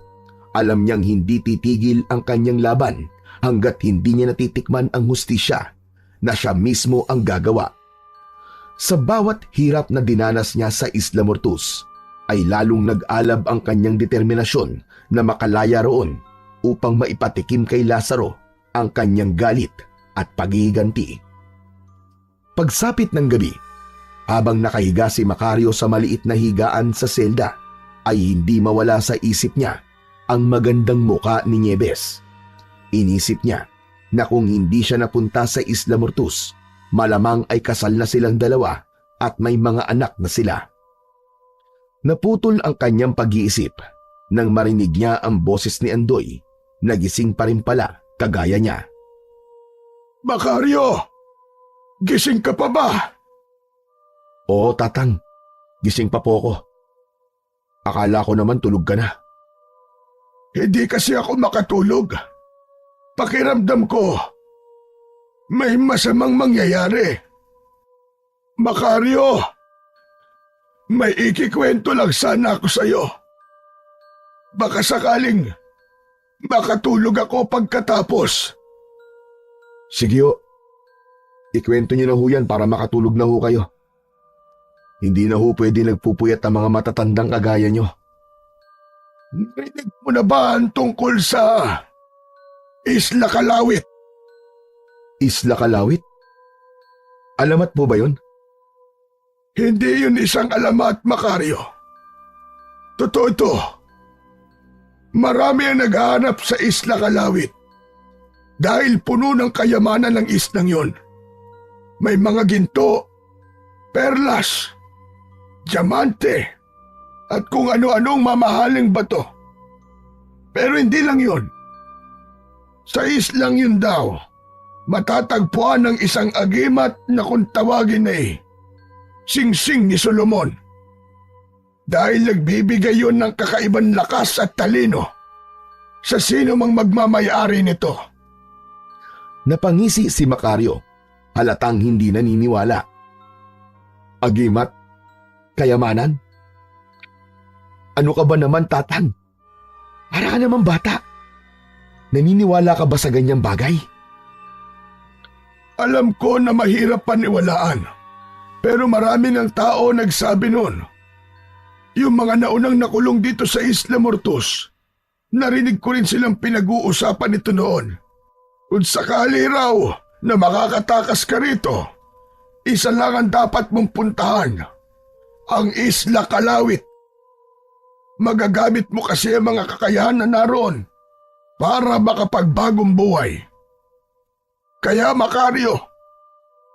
alam niyang hindi titigil ang kanyang laban hanggat hindi niya natitikman ang hustisya na siya mismo ang gagawa. Sa bawat hirap na dinanas niya sa Isla Mortus, ay lalong nag-alab ang kanyang determinasyon na makalaya roon upang maipatikim kay Lazaro ang kanyang galit at paghihiganti. Pagsapit ng gabi, habang nakahiga si Macario sa maliit na higaan sa selda, ay hindi mawala sa isip niya ang magandang muka ni Nieves. Inisip niya na kung hindi siya napunta sa Isla Mortus, malamang ay kasal na silang dalawa at may mga anak na sila. Naputol ang kanyang pag-iisip nang marinig niya ang boses ni Andoy. Nagising pa rin pala kagaya niya. Macario! Gising ka pa ba? Oo, Tatang. Gising pa po ako. Akala ko naman tulog ka na. Hindi kasi ako makatulog. Pakiramdam ko, may masamang mangyayari. Macario, may ikikwento lang sana ako sa'yo. Baka sakaling makatulog ako pagkatapos. Sige ho. Ikwento niyo na ho yan para makatulog na ho kayo. Hindi na ho pwede nagpupuyat ang mga matatandang kagaya niyo. Narinig mo na ba ang tungkol sa Isla Kalawit? Isla Kalawit? Alamat po ba yun? Hindi yun isang alamat, Macario. Totoo ito. Marami ang naghahanap sa Isla Kalawit dahil puno ng kayamanan ng islang yun. May mga ginto, perlas, diamante, at kung ano-anong mamahaling bato. Pero hindi lang yun. Sa islang yun daw, matatagpuan ng isang agimat na kung tawagin ay Singsing ni Solomon. Dahil nagbibigay yun ng kakaibang lakas at talino sa sino mang magmamayari nito. Napangisi si Macario, halatang hindi naniniwala. Agimat? Kayamanan? Ano ka ba naman, Tatang? Para ka naman bata. Naniniwala ka ba sa ganyang bagay? Alam ko na mahirap paniwalaan, pero marami ng tao nagsabi noon. Yung mga naunang nakulong dito sa Isla Mortus, narinig ko rin silang pinag-uusapan ito noon. Kung sakali raw na makakatakas ka rito, isa lang ang dapat mong puntahan, ang Isla Kalawit. Magagamit mo kasi ang mga kakayahan na naroon para makapagbagong buhay. Kaya Macario,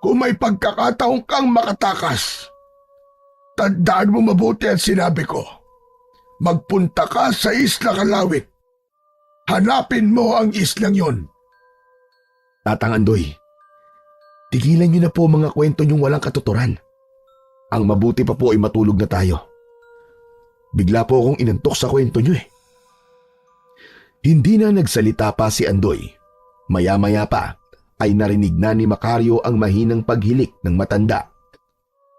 kung may pagkakataon kang makatakas, tandaan mo mabuti ang sinabi ko. Magpunta ka sa Isla Kalawit. Hanapin mo ang islang yon. Tatang Andoy, tigilan niyo na po mga kwento niyong walang katuturan. Ang mabuti pa po ay matulog na tayo. Bigla po akong inantok sa kwento niyo eh. Hindi na nagsalita pa si Andoy. Maya-maya pa ay narinig na ni Macario ang mahinang paghilik ng matanda.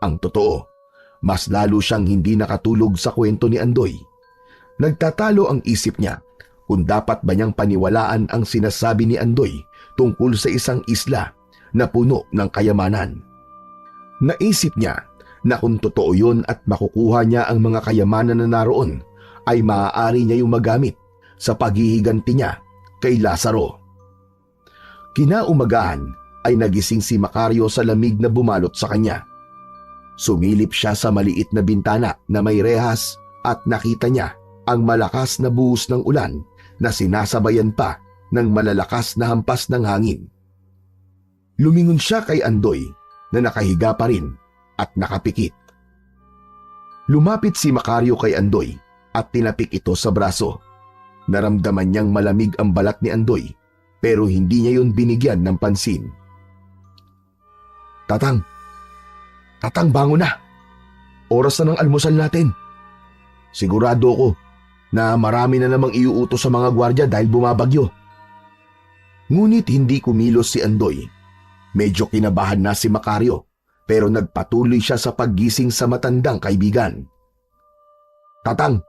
Ang totoo, mas lalo siyang hindi nakatulog sa kwento ni Andoy. Nagtatalo ang isip niya kung dapat ba niyang paniwalaan ang sinasabi ni Andoy tungkol sa isang isla na puno ng kayamanan. Naisip niya na kung totoo yun at makukuha niya ang mga kayamanan na naroon, ay maaari niya yung magamit sa paghihiganti niya kay Lazaro. Kinaumagahan ay nagising si Macario sa lamig na bumalot sa kanya. Sumilip siya sa maliit na bintana na may rehas at nakita niya ang malakas na buhos ng ulan na sinasabayan pa ng malalakas na hampas ng hangin. Lumingon siya kay Andoy na nakahiga pa rin at nakapikit. Lumapit si Macario kay Andoy at tinapik ito sa braso. Naramdaman niyang malamig ang balat ni Andoy pero hindi niya yun binigyan ng pansin. Tatang, bangon na. Oras na ng almusal natin. Sigurado ko na marami na namang iuutos sa mga gwardya dahil bumabagyo. Ngunit hindi kumilos si Andoy. Medyo kinabahan na si Macario pero nagpatuloy siya sa paggising sa matandang kaibigan. Tatang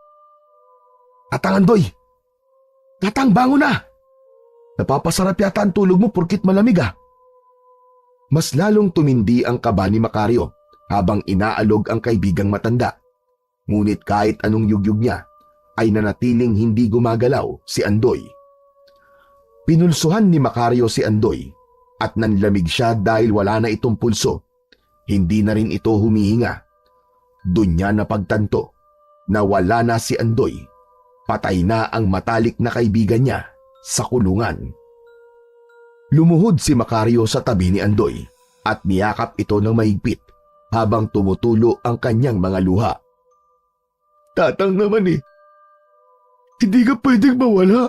Andoy! Tatang, bangon na! Napapasarap yata ang tulog mo porkit malamig ah. Mas lalong tumindi ang kaba ni Macario habang inaalog ang kaibigang matanda. Ngunit kahit anong yugyug niya, ay nanatiling hindi gumagalaw si Andoy. Pinulsuhan ni Macario si Andoy at nanlamig siya dahil wala na itong pulso. Hindi na rin ito humihinga. Doon niya napagtanto na wala na si Andoy. Patay na ang matalik na kaibigan niya sa kulungan. Lumuhod si Macario sa tabi ni Andoy at niyakap ito ng mahigpit habang tumutulo ang kanyang mga luha. Tatang naman eh. Hindi ka pwedeng mawala.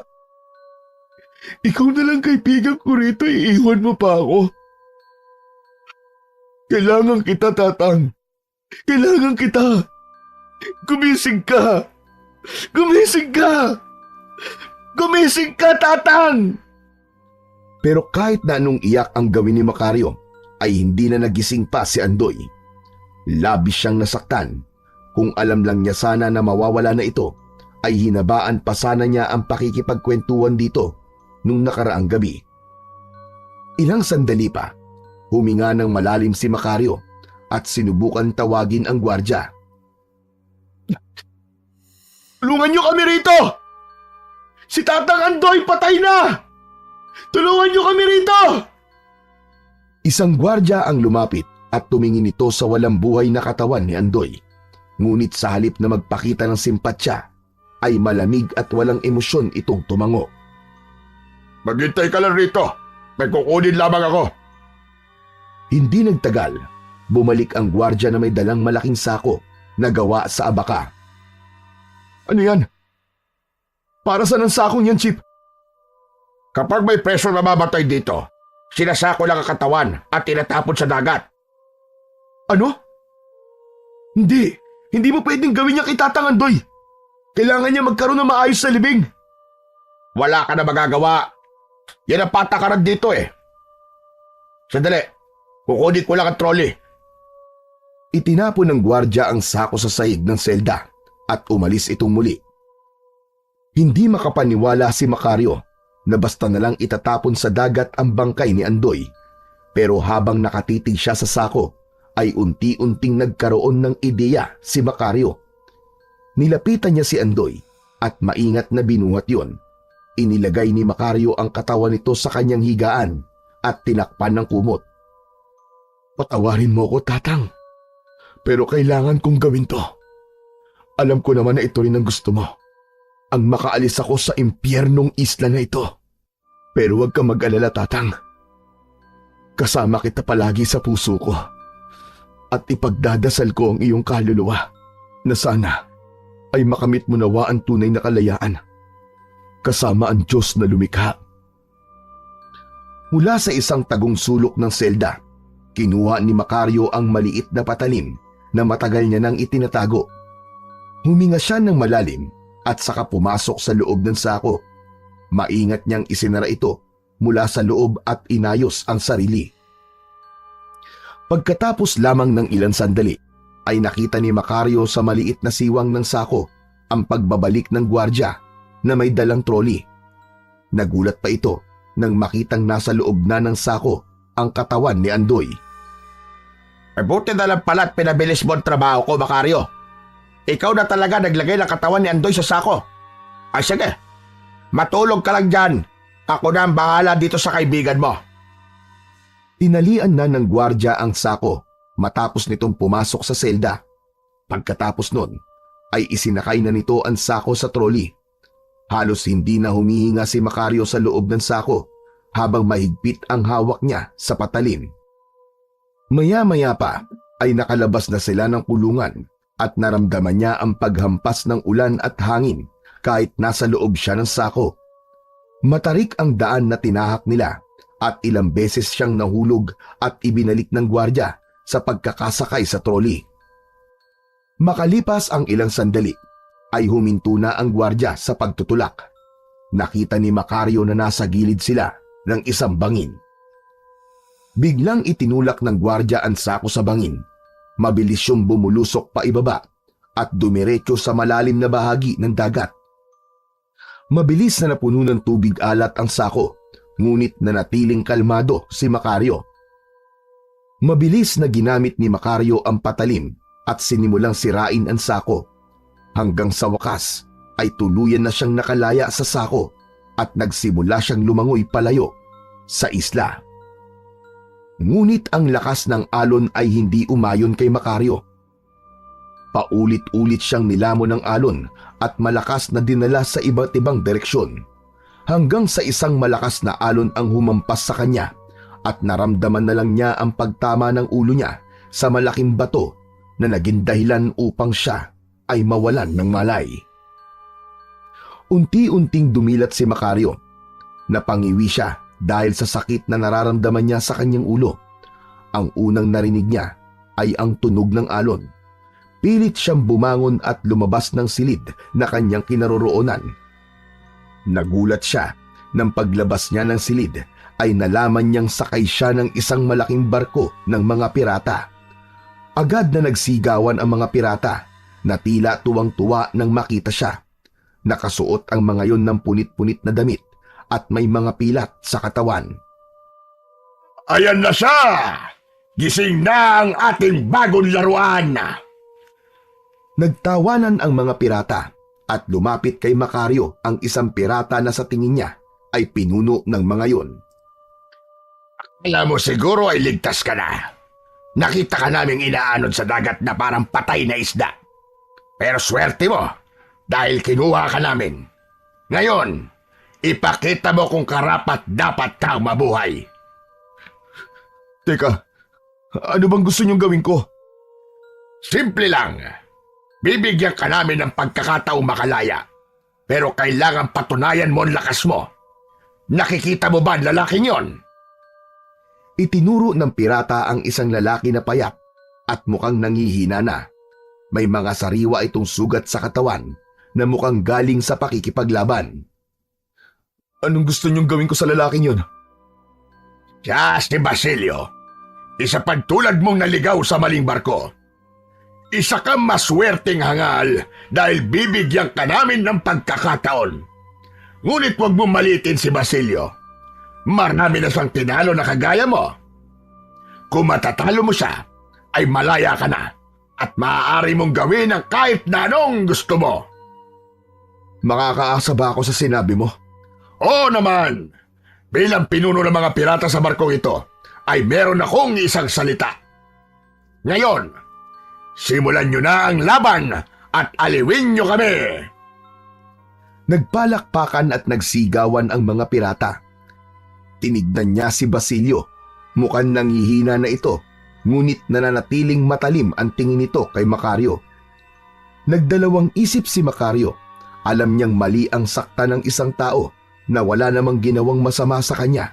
Ikaw na lang kaibigan ko rito, iiwan mo pa ako. Kailangan kita, Tatang. Kailangan kita. Gumising ka. Gumising ka. Gumising ka, Tatang! Pero kahit na anong iyak ang gawin ni Macario, ay hindi na nagising pa si Andoy. Labis siyang nasaktan. Kung alam lang niya sana na mawawala na ito, ay hinabaan pa sana niya ang pakikipagkwentuhan dito nung nakaraang gabi. Ilang sandali pa, huminga ng malalim si Macario at sinubukan tawagin ang gwardya. Tulungan niyo kami rito! Si Tatang Andoy patay na! Tulungan niyo kami rito! Isang gwardya ang lumapit at tumingin ito sa walang buhay na katawan ni Andoy. Ngunit sa halip na magpakita ng simpatsya, ay malamig at walang emosyon itong tumango. Maghintay ka lang rito. May kukunin lamang ako. Hindi nagtagal, bumalik ang gwardya na may dalang malaking sako na gawa sa abaka. Ano yan? Para saan ang sakong yan, Chip? Kapag may preso na mamatay dito, sinasako lang ang katawan at tinatapon sa dagat. Ano? Hindi. Hindi mo pwedeng gawin niya kay Tatang Andoy. Kailangan niya magkaroon ng maayos na libing. Wala ka na magagawa. Yan ang patakaran dito eh. Sandali, kukunin ko lang ang trolley. Itinapon ng gwardya ang sako sa sahig ng selda at umalis itong muli. Hindi makapaniwala si Macario na basta na lang itatapon sa dagat ang bangkay ni Andoy. Pero habang nakatitig siya sa sako, ay unti-unting nagkaroon ng ideya si Macario. Nilapitan niya si Andoy at maingat na binuhat yon. Inilagay ni Macario ang katawan nito sa kanyang higaan at tinakpan ng kumot. Patawarin mo ko, Tatang. Pero kailangan kong gawin to. Alam ko naman na ito rin ang gusto mo. Ang makaalis ako sa impyernong isla na ito. Pero huwag ka mag-alala, Tatang. Kasama kita palagi sa puso ko. At ipagdadasal ko ang iyong kaluluwa na sana ay makamit mo nawa ang tunay na kalayaan. Kasama ang Diyos na lumikha. Mula sa isang tagong sulok ng selda, kinuha ni Macario ang maliit na patalim na matagal niya nang itinatago. Huminga siya ng malalim at saka pumasok sa loob ng sako. Maingat niyang isinara ito mula sa loob at inayos ang sarili. Pagkatapos lamang ng ilang sandali, ay nakita ni Macario sa maliit na siwang ng sako ang pagbabalik ng gwardya na may dalang trolley. Nagulat pa ito nang makitang nasa loob na ng sako ang katawan ni Andoy. Buti na lang pala at pinabilis mo ang trabaho ko, Macario. Ikaw na talaga naglagay ng katawan ni Andoy sa sako. Ay sige, matulog ka lang dyan. Ako na ang bahala dito sa kaibigan mo. Tinalian na ng gwardya ang sako matapos nitong pumasok sa selda. Pagkatapos nun, ay isinakay na nito ang sako sa trolley. Halos hindi na humihinga si Macario sa loob ng sako habang mahigpit ang hawak niya sa patalim. Maya-maya pa ay nakalabas na sila ng kulungan at naramdaman niya ang paghampas ng ulan at hangin kahit nasa loob siya ng sako. Matarik ang daan na tinahak nila at ilang beses siyang nahulog at ibinalik ng gwardya sa pagkakasakay sa trolley. Makalipas ang ilang sandali, ay huminto na ang gwardya sa pagtutulak. Nakita ni Macario na nasa gilid sila ng isang bangin. Biglang itinulak ng gwardya ang sako sa bangin. Mabilis siyang bumulusok pa ibaba at dumiretso sa malalim na bahagi ng dagat. Mabilis na napuno ng tubig alat ang sako, ngunit nanatiling kalmado si Macario. Mabilis na ginamit ni Macario ang patalim at sinimulang sirain ang sako. Hanggang sa wakas ay tuluyan na siyang nakalaya sa sako at nagsimula siyang lumangoy palayo sa isla. Ngunit ang lakas ng alon ay hindi umayon kay Macario. Paulit-ulit siyang nilamon ng alon at malakas na dinala sa iba't ibang direksyon, hanggang sa isang malakas na alon ang humampas sa kanya at naramdaman na lang niya ang pagtama ng ulo niya sa malaking bato na naging dahilan upang siya ay mawalan ng malay. Unti-unting dumilat si Macario. Napangiwi siya dahil sa sakit na nararamdaman niya sa kanyang ulo. Ang unang narinig niya ay ang tunog ng alon. Pilit siyang bumangon at lumabas ng silid na kanyang kinaroroonan. Nagulat siya nang paglabas niya ng silid ay nalaman niyang sakay siya ng isang malaking barko ng mga pirata. Agad na nagsigawan ang mga pirata na tila tuwang-tuwa nang makita siya. Nakasuot ang mga yon ng punit-punit na damit at may mga pilat sa katawan. Ayan na siya! Gising na ang ating bagong laruan! Nagtawanan ang mga pirata at lumapit kay Macario ang isang pirata na sa tingin niya ay pinuno ng mga yon. Alam mo siguro ay ligtas ka na. Nakita ka naming inaanod sa dagat na parang patay na isda. Pero swerte mo dahil kinuha ka namin. Ngayon, ipakita mo kung karapat dapat kang mabuhay. Teka, ano bang gusto niyong gawin ko? Simple lang. Bibigyan ka namin ng pagkakataong makalaya. Pero kailangan patunayan mo ang lakas mo. Nakikita mo ba ang lalaking yon? Itinuro ng pirata ang isang lalaki na payat at mukhang nangihina na. May mga sariwa itong sugat sa katawan na mukhang galing sa pakikipaglaban. Anong gusto niyong gawin ko sa lalaking yun? Siya si Basilio. Isa pang tulad mong naligaw sa maling barko. Isa kang maswerteng hangal dahil bibigyan ka namin ng pagkakataon. Ngunit huwag mong malitin si Basilio. Marami na siyang tinalo na kagaya mo. Kung matatalo mo siya, ay malaya ka na at maaari mong gawin ang kahit na anong gusto mo. Makakaasa ba ako sa sinabi mo? Oo naman! Bilang pinuno ng mga pirata sa barkong ito, ay meron akong isang salita. Ngayon, simulan nyo na ang laban at aliwin nyo kami! Nagpalakpakan at nagsigawan ang mga pirata. Tinignan niya si Basilio. Mukhang nanghihina na ito, ngunit nananatiling matalim ang tingin nito kay Macario. Nagdalawang isip si Macario. Alam niyang mali ang sakta ng isang tao na wala namang ginawang masama sa kanya,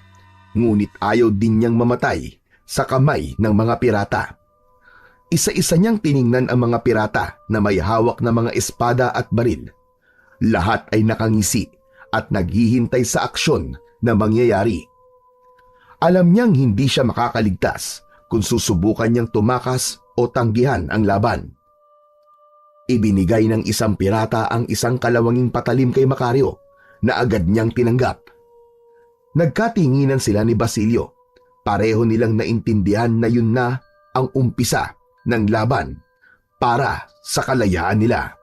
ngunit ayaw din niyang mamatay sa kamay ng mga pirata. Isa-isa niyang tiningnan ang mga pirata na may hawak na mga espada at baril. Lahat ay nakangisi at naghihintay sa aksyon na mangyayari. Alam niyang hindi siya makakaligtas kung susubukan niyang tumakas o tanggihan ang laban. Ibinigay ng isang pirata ang isang kalawanging patalim kay Macario na agad niyang tinanggap. Nagkatinginan sila ni Basilio. Pareho nilang naintindihan na yun na ang umpisa ng laban para sa kalayaan nila.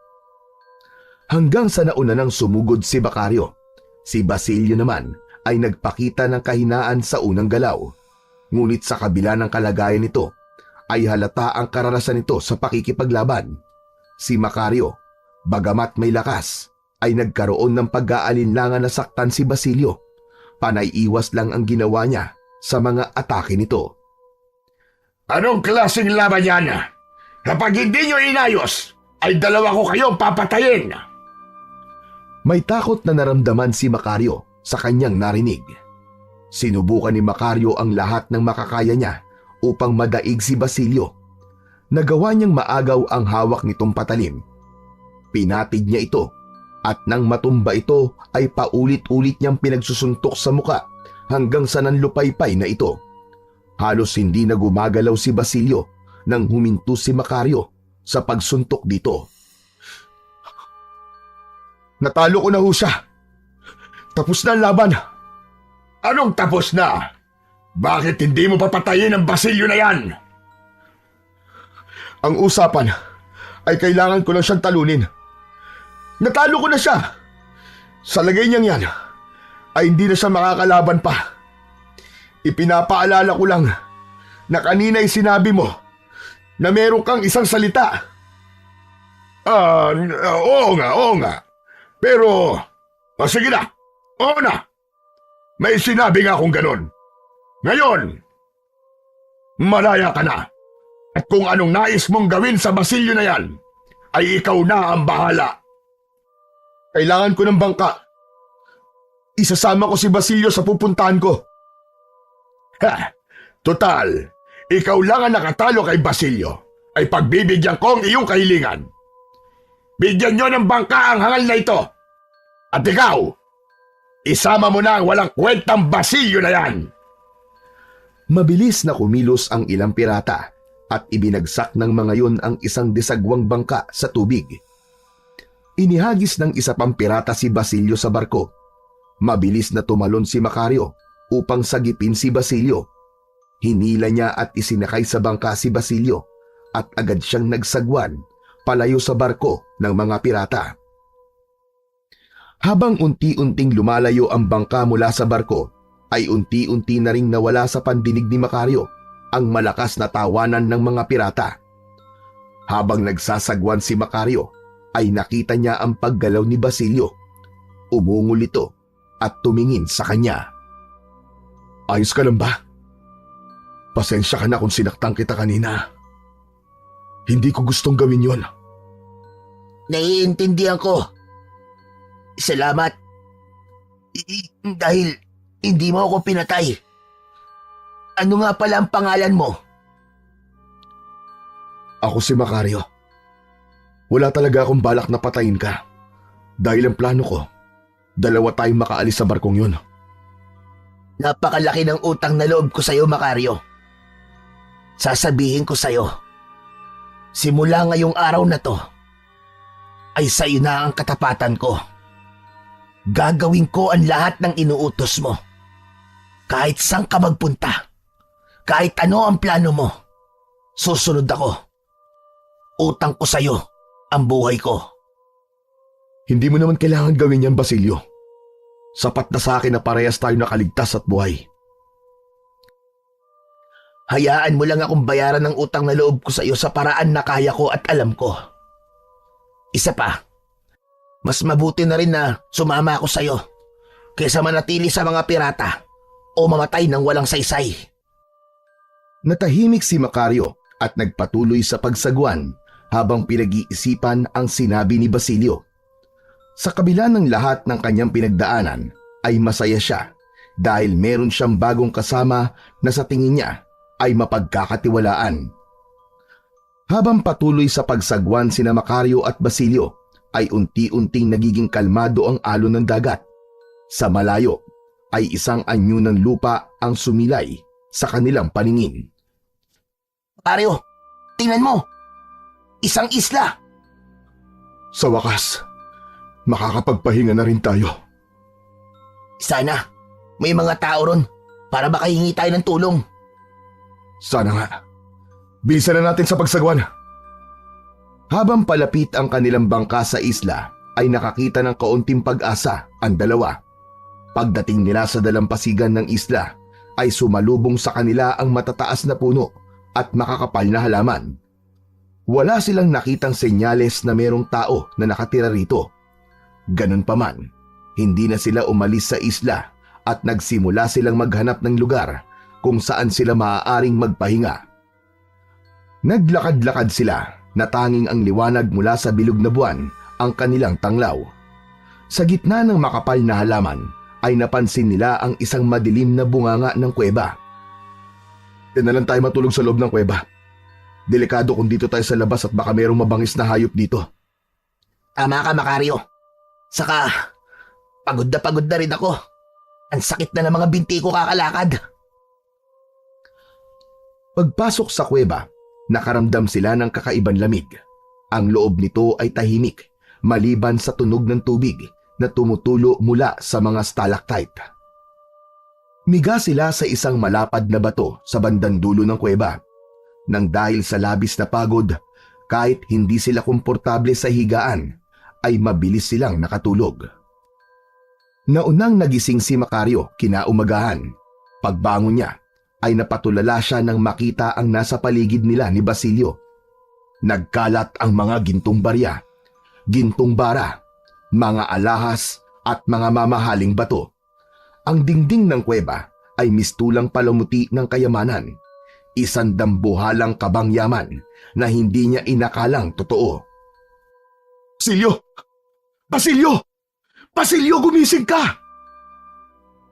Hanggang sa nauna nang sumugod si Macario, si Basilio naman ay nagpakita ng kahinaan sa unang galaw. Ngunit sa kabila ng kalagayan nito, ay halata ang karanasan nito sa pakikipaglaban. Si Macario, bagamat may lakas, ay nagkaroon ng pag-aalinlangan na saktan si Basilio. Panay-iwas lang ang ginawa niya sa mga atake nito. Anong klaseng laban yan? Kapag hindi nyo inayos, ay dalawa ko kayong papatayin! May takot na naramdaman si Macario sa kanyang narinig. Sinubukan ni Macario ang lahat ng makakaya niya upang madaig si Basilio. Nagawa niyang maagaw ang hawak nitong patalim. Pinatid niya ito at nang matumba ito ay paulit-ulit niyang pinagsusuntok sa muka hanggang sa nanlupaypay na ito. Halos hindi na gumagalaw si Basilio nang huminto si Macario sa pagsuntok dito. Natalo ko na ho siya. Tapos na ang laban. Anong tapos na? Bakit hindi mo papatayin ang Basilio na yan? Ang usapan ay kailangan ko lang siyang talunin. Natalo ko na siya. Sa lagay niyang yan ay hindi na siya makakalaban pa. Ipinapaalala ko lang na kanina'y sinabi mo na meron kang isang salita. Oo nga. Pero, sige na. Oo na. May sinabi nga akong ganon. Ngayon, malaya ka na. At kung anong nais mong gawin sa Basilio na yan, ay ikaw na ang bahala. Kailangan ko ng bangka. Isasama ko si Basilio sa pupuntahan ko. Total, ikaw lang ang nakatalo kay Basilio. Ay pagbibigyan ko ang iyong kahilingan. Bigyan nyo ng bangka ang hangal na ito. At ikaw, isama mo na ang walang kwentang Basilio na yan. Mabilis na kumilos ang ilang pirata at ibinagsak ng mga yun ang isang desagwang bangka sa tubig. Inihagis ng isa pang pirata si Basilio sa barko. Mabilis na tumalon si Macario upang sagipin si Basilio. Hinila niya at isinakay sa bangka si Basilio at agad siyang nagsagwan palayo sa barko ng mga pirata. Habang unti-unting lumalayo ang bangka mula sa barko, ay unti-unti na ring nawala sa pandinig ni Macario ang malakas na tawanan ng mga pirata. Habang nagsasagwan si Macario, ay nakita niya ang paggalaw ni Basilio. Umungol ito at tumingin sa kanya. Ayos ka lang ba? Pasensya ka na kung sinaktan kita kanina. Hindi ko gustong gawin yon. Naiintindihan ko. Salamat. Dahil hindi mo ako pinatay. Ano nga pala ang pangalan mo? Ako si Macario. Wala talaga akong balak na patayin ka. Dahil ang plano ko, 2 tayong makaalis sa barkong yun. Napakalaki ng utang na loob ko sa'yo, Macario. Sasabihin ko sa'yo, simula ngayong araw na to, ay sa'yo na ang katapatan ko. Gagawin ko ang lahat ng inuutos mo. Kahit saan ka magpunta, kahit ano ang plano mo, susunod ako. Utang ko sa'yo ang buhay ko. Hindi mo naman kailangan gawin yan, Basilio. Sapat na sa akin na parehas tayo nakaligtas at buhay. Hayaan mo lang akong bayaran ng utang na loob ko sa iyo sa paraan na kaya ko at alam ko. Isa pa, mas mabuti na rin na sumama ako sa iyo kaysa manatili sa mga pirata o mamatay ng walang saysay. Natahimik si Macario at nagpatuloy sa pagsagwan habang pinag-iisipan ang sinabi ni Basilio. Sa kabila ng lahat ng kanyang pinagdaanan ay masaya siya dahil meron siyang bagong kasama na sa tingin niya ay mapagkakatiwalaan. Habang patuloy sa pagsagwan sina Macario at Basilio ay unti-unting nagiging kalmado ang alon ng dagat. Sa malayo ay isang anyo ng lupa ang sumilay sa kanilang paningin. Macario, tingnan mo! Isang isla! Sa wakas, makakapagpahinga na rin tayo. Sana may mga tao ron para makahingi tayo ng tulong. Sana nga. Bilisan na natin sa pagsagwan. Habang palapit ang kanilang bangka sa isla, ay nakakita ng kaunting pag-asa ang dalawa. Pagdating nila sa dalampasigan ng isla, ay sumalubong sa kanila ang matataas na puno at makakapal na halaman. Wala silang nakitang senyales na merong tao na nakatira rito. Ganun pa man, hindi na sila umalis sa isla at nagsimula silang maghanap ng lugar kung saan sila maaaring magpahinga. Naglakad-lakad sila na tanging ang liwanag mula sa bilog na buwan ang kanilang tanglaw. Sa gitna ng makapal na halaman ay napansin nila ang isang madilim na bunganga ng kuweba. Diyan na lang tayo matulog sa loob ng kuweba. Delikado kung dito tayo sa labas at baka mayroong mabangis na hayop dito. Tama ka, Macario. Saka, pagod na rin ako. Ang sakit na ng mga binti ko kakalakad. Pagpasok sa kuweba, nakaramdam sila ng kakaibang lamig. Ang loob nito ay tahimik, maliban sa tunog ng tubig na tumutulo mula sa mga stalactite. Miga sila sa isang malapad na bato sa bandang dulo ng kuweba. Nang dahil sa labis na pagod, kahit hindi sila komportable sa higaan, ay mabilis silang nakatulog. Naunang nagising si Macario kinaumagahan. Pagbangon niya, ay napatulala siya nang makita ang nasa paligid nila ni Basilio. Nagkalat ang mga gintong barya, gintong bara, mga alahas at mga mamahaling bato. Ang dingding ng kuweba ay mistulang palamuti ng kayamanan, isang dambuhalang kabangyaman na hindi niya inakalang totoo. Basilio! Basilio! Basilio, gumising ka!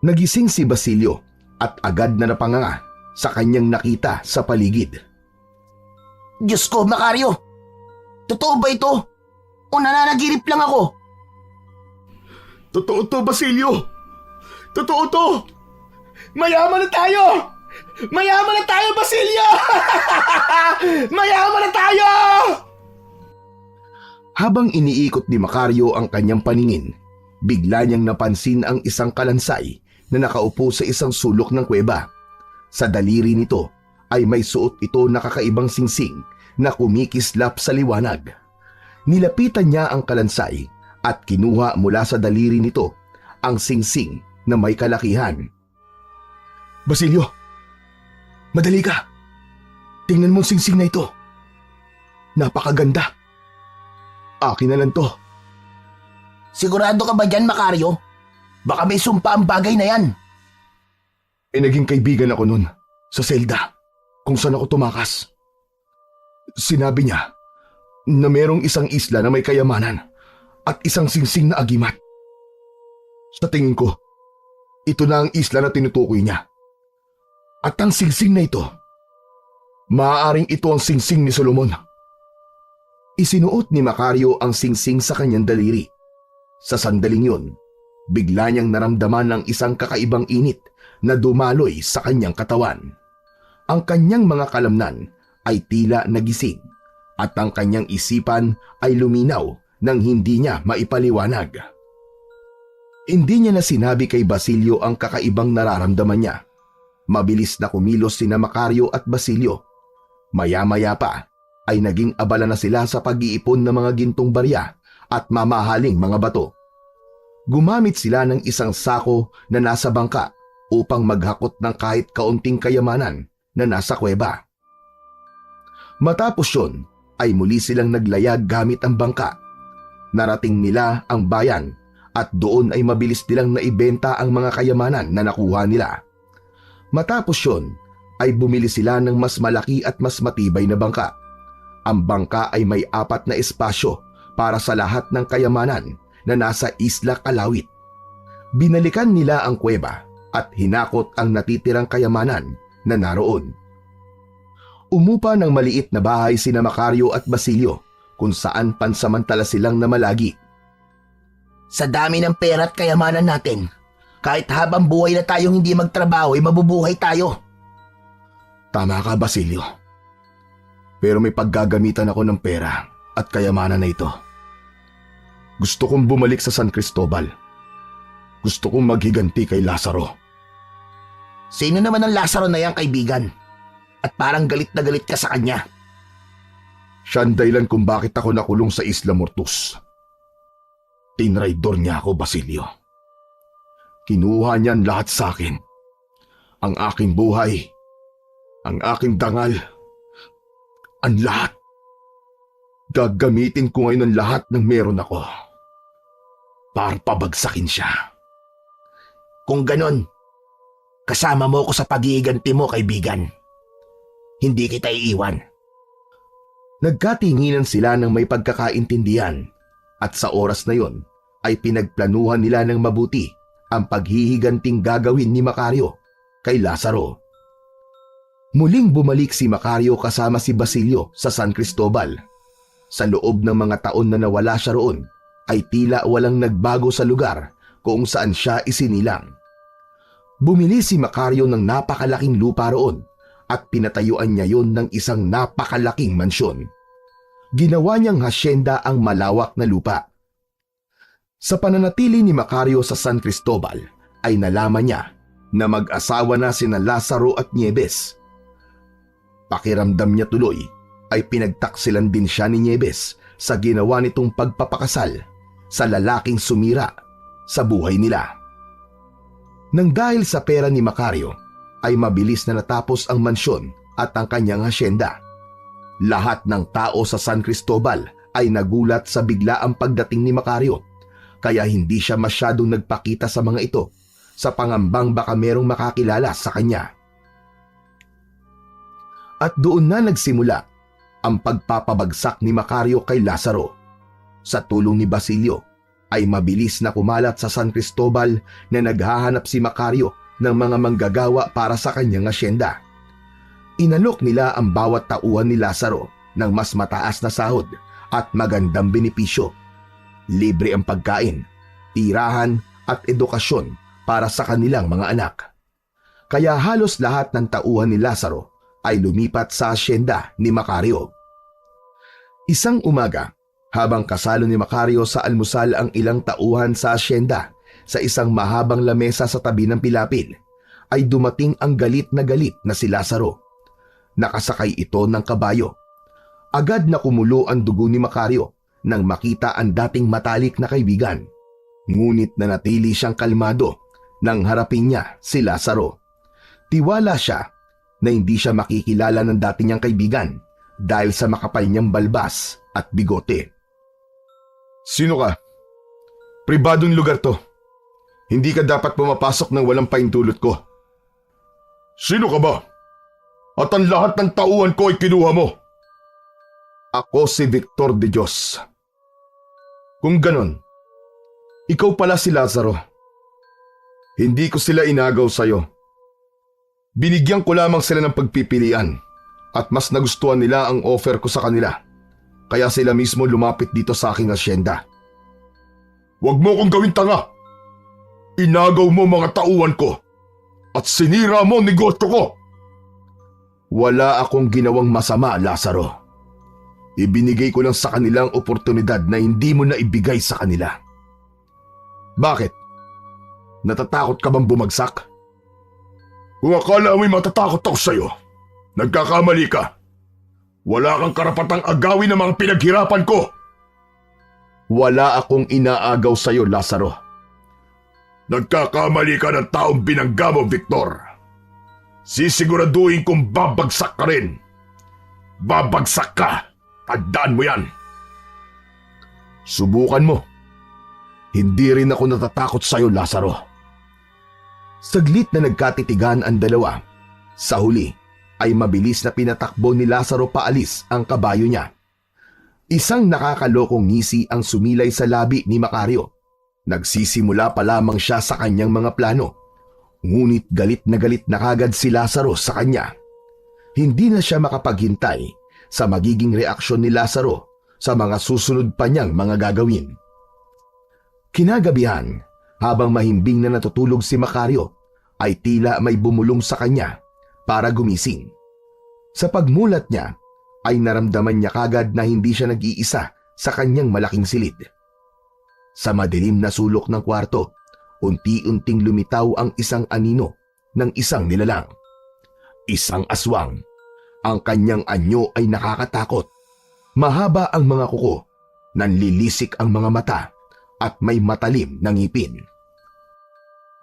Nagising si Basilio at agad na napanganga sa kanyang nakita sa paligid. Diyos ko, Macario! Totoo ba ito? O nananaginip lang ako? Totoo to, Basilio! Totoo to! Mayaman na tayo! Mayaman na tayo, Basilio! Mayaman na tayo! Habang iniikot ni Macario ang kanyang paningin, bigla niyang napansin ang isang kalansay na nakaupo sa isang sulok ng kuweba. Sa daliri nito ay may suot ito na kakaibang singsing na kumikislap sa liwanag. Nilapitan niya ang kalansay at kinuha mula sa daliri nito ang singsing na may kalakihan. Basilio, madali ka. Tingnan mo ang singsing na ito. Napakaganda. Akin na lang to. Sigurado ka ba dyan, Macario? Baka may sumpa ang bagay na yan. Naging kaibigan ako nun sa selda kung saan ako tumakas. Sinabi niya na merong isang isla na may kayamanan at isang singsing na agimat. Sa tingin ko, ito na ang isla na tinutukoy niya. At ang singsing na ito, maaaring ito ang singsing ni Solomon. Isinuot ni Macario ang singsing sa kanyang daliri. Sa sandaling yun, bigla niyang naramdaman ng isang kakaibang init na dumaloy sa kanyang katawan. Ang kanyang mga kalamnan ay tila nagising at ang kanyang isipan ay luminaw nang hindi niya maipaliwanag. Hindi niya na sinabi kay Basilio ang kakaibang nararamdaman niya. Mabilis na kumilos sina Macario at Basilio. Maya-maya pa ay naging abala na sila sa pag-iipon ng mga gintong barya at mamahaling mga bato. Gumamit sila ng isang sako na nasa bangka upang maghakot ng kahit kaunting kayamanan na nasa kuweba. Matapos yun ay muli silang naglayag gamit ang bangka. Narating nila ang bayan at doon ay mabilis nilang naibenta ang mga kayamanan na nakuha nila. Matapos yun ay bumili sila ng mas malaki at mas matibay na bangka. Ang bangka ay may 4 na espasyo para sa lahat ng kayamanan na nasa Isla Kalawit. Binalikan nila ang kuweba at hinakot ang natitirang kayamanan na naroon. Umupa ng maliit na bahay sina Macario at Basilio kung saan pansamantala silang namalagi. Sa dami ng pera at kayamanan natin, kahit habang buhay na tayong hindi magtrabaho ay mabubuhay tayo. Tama ka, Basilio. Pero may paggagamitan ako ng pera at kayamanan na ito. Gusto kong bumalik sa San Cristobal. Gusto kong maghiganti kay Lazaro. Sino naman ang Lazaro na yan, kaibigan? At parang galit na galit ka sa kanya. Siya ang dahilan kung bakit ako nakulong sa Isla Mortus. Tinraidor niya ako, Basilio. Kinuha niyan lahat sa akin. Ang aking buhay, ang aking dangal, ang lahat. Gagamitin ko ngayon ang lahat ng meron ako para pabagsakin siya. Kung ganon, kasama mo ko sa pag-iiganti mo, kaibigan. Hindi kita iiwan. Nagkatinginan sila ng may pagkakaintindihan at sa oras na yon ay pinagplanuhan nila ng mabuti ang paghihiganting gagawin ni Macario kay Lazaro. Muling bumalik si Macario kasama si Basilio sa San Cristobal. Sa loob ng mga taon na nawala siya roon ay tila walang nagbago sa lugar kung saan siya isinilang. Bumili si Macario ng napakalaking lupa roon at pinatayuan niya yon ng isang napakalaking mansyon. Ginawa niyang hasyenda ang malawak na lupa. Sa pananatili ni Macario sa San Cristobal ay nalaman niya na mag-asawa na sina Lazaro at Nieves. Pakiramdam niya tuloy ay pinagtaksilan din siya ni Nieves sa ginawa nitong pagpapakasal sa lalaking sumira sa buhay nila. Nang dahil sa pera ni Macario ay mabilis na natapos ang mansyon at ang kanyang hasyenda. Lahat ng tao sa San Cristobal ay nagulat sa biglaang pagdating ni Macario, kaya hindi siya masyadong nagpakita sa mga ito sa pangambang baka merong makakilala sa kanya. At doon na nagsimula ang pagpapabagsak ni Macario kay Lazaro. Sa tulong ni Basilio ay mabilis na kumalat sa San Cristobal na naghahanap si Macario ng mga manggagawa para sa kanyang asyenda. Inalok nila ang bawat tauhan ni Lazaro ng mas mataas na sahod at magandang benepisyo. Libre ang pagkain, tirahan at edukasyon para sa kanilang mga anak. Kaya halos lahat ng tauhan ni Lazaro ay lumipat sa asyenda ni Macario. Isang umaga, habang kasalo ni Macario sa almusal ang ilang tauhan sa asyenda sa isang mahabang lamesa sa tabi ng pilapil, ay dumating ang galit na si Lazaro. Nakasakay ito ng kabayo. Agad na kumulo ang dugo ni Macario nang makita ang dating matalik na kaibigan. Ngunit nanatili siyang kalmado nang harapin niya si Lazaro. Tiwala siya na hindi siya makikilala ng dati niyang kaibigan dahil sa makapal niyang balbas at bigote. Sino ka? Pribadong lugar to. Hindi ka dapat pumapasok ng walang paintulot ko. Sino ka ba? At ang lahat ng tauhan ko ay kinuha mo. Ako si Victor de Dios. Kung ganon, ikaw pala si Lazaro. Hindi ko sila inagaw sa'yo. Binigyan ko lamang sila ng pagpipilian at mas nagustuhan nila ang offer ko sa kanila. Kaya sila mismo lumapit dito sa aking asyenda. Huwag mo kong gawin tanga. Inagaw mo mga tauhan ko at sinira mo ang negosyo ko. Wala akong ginawang masama, Lazaro. Ibinigay ko lang sa kanilang oportunidad na hindi mo na ibigay sa kanila. Bakit? Natatakot ka bang bumagsak? Kung akala mo'y matatakot ako sa'yo, nagkakamali ka. Wala kang karapatang agawin ang mga pinaghirapan ko. Wala akong inaagaw sa'yo, Lazaro. Nagkakamali ka ng taong binangga mo, Victor. Sisiguraduhin kong babagsak ka rin. Babagsak ka. Tandaan mo yan. Subukan mo. Hindi rin ako natatakot sa'yo, Lazaro. Saglit na nagkatitigan ang dalawa. Sa huli ay mabilis na pinatakbo ni Lazaro paalis ang kabayo niya. Isang nakakalokong ngisi ang sumilay sa labi ni Macario. Nagsisimula pa lamang siya sa kanyang mga plano. Ngunit galit na kagad si Lazaro sa kanya. Hindi na siya makapaghintay sa magiging reaksyon ni Lazaro sa mga susunod pa niyang mga gagawin. Kinagabihan, habang mahimbing na natutulog si Macario, ay tila may bumulong sa kanya para gumising. Sa pagmulat niya, ay naramdaman niya kagad na hindi siya nag-iisa sa kanyang malaking silid. Sa madilim na sulok ng kwarto, unti-unting lumitaw ang isang anino ng isang nilalang. Isang aswang. Ang kanyang anyo ay nakakatakot. Mahaba ang mga kuko, nanlilisik ang mga mata, at may matalim na ngipin.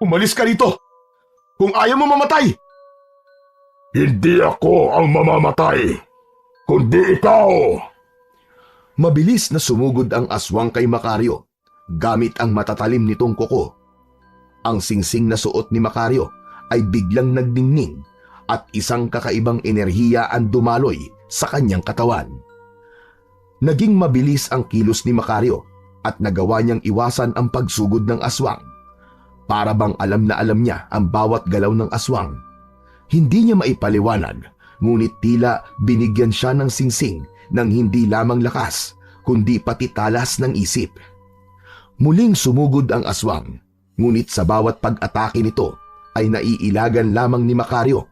Umalis ka rito! Kung ayaw mo mamatay! Hindi ako ang mamamatay, kundi ikaw! Mabilis na sumugod ang aswang kay Macario, gamit ang matatalim nitong kuko. Ang singsing na suot ni Macario ay biglang nagdingning at isang kakaibang enerhiya ang dumaloy sa kanyang katawan. Naging mabilis ang kilos ni Macario at nagawa niyang iwasan ang pagsugod ng aswang. Para bang alam na alam niya ang bawat galaw ng aswang. Hindi niya maipaliwanag, ngunit tila binigyan siya ng singsing ng hindi lamang lakas, kundi pati talas ng isip. Muling sumugod ang aswang, ngunit sa bawat pag-atake nito ay naiilagan lamang ni Macario,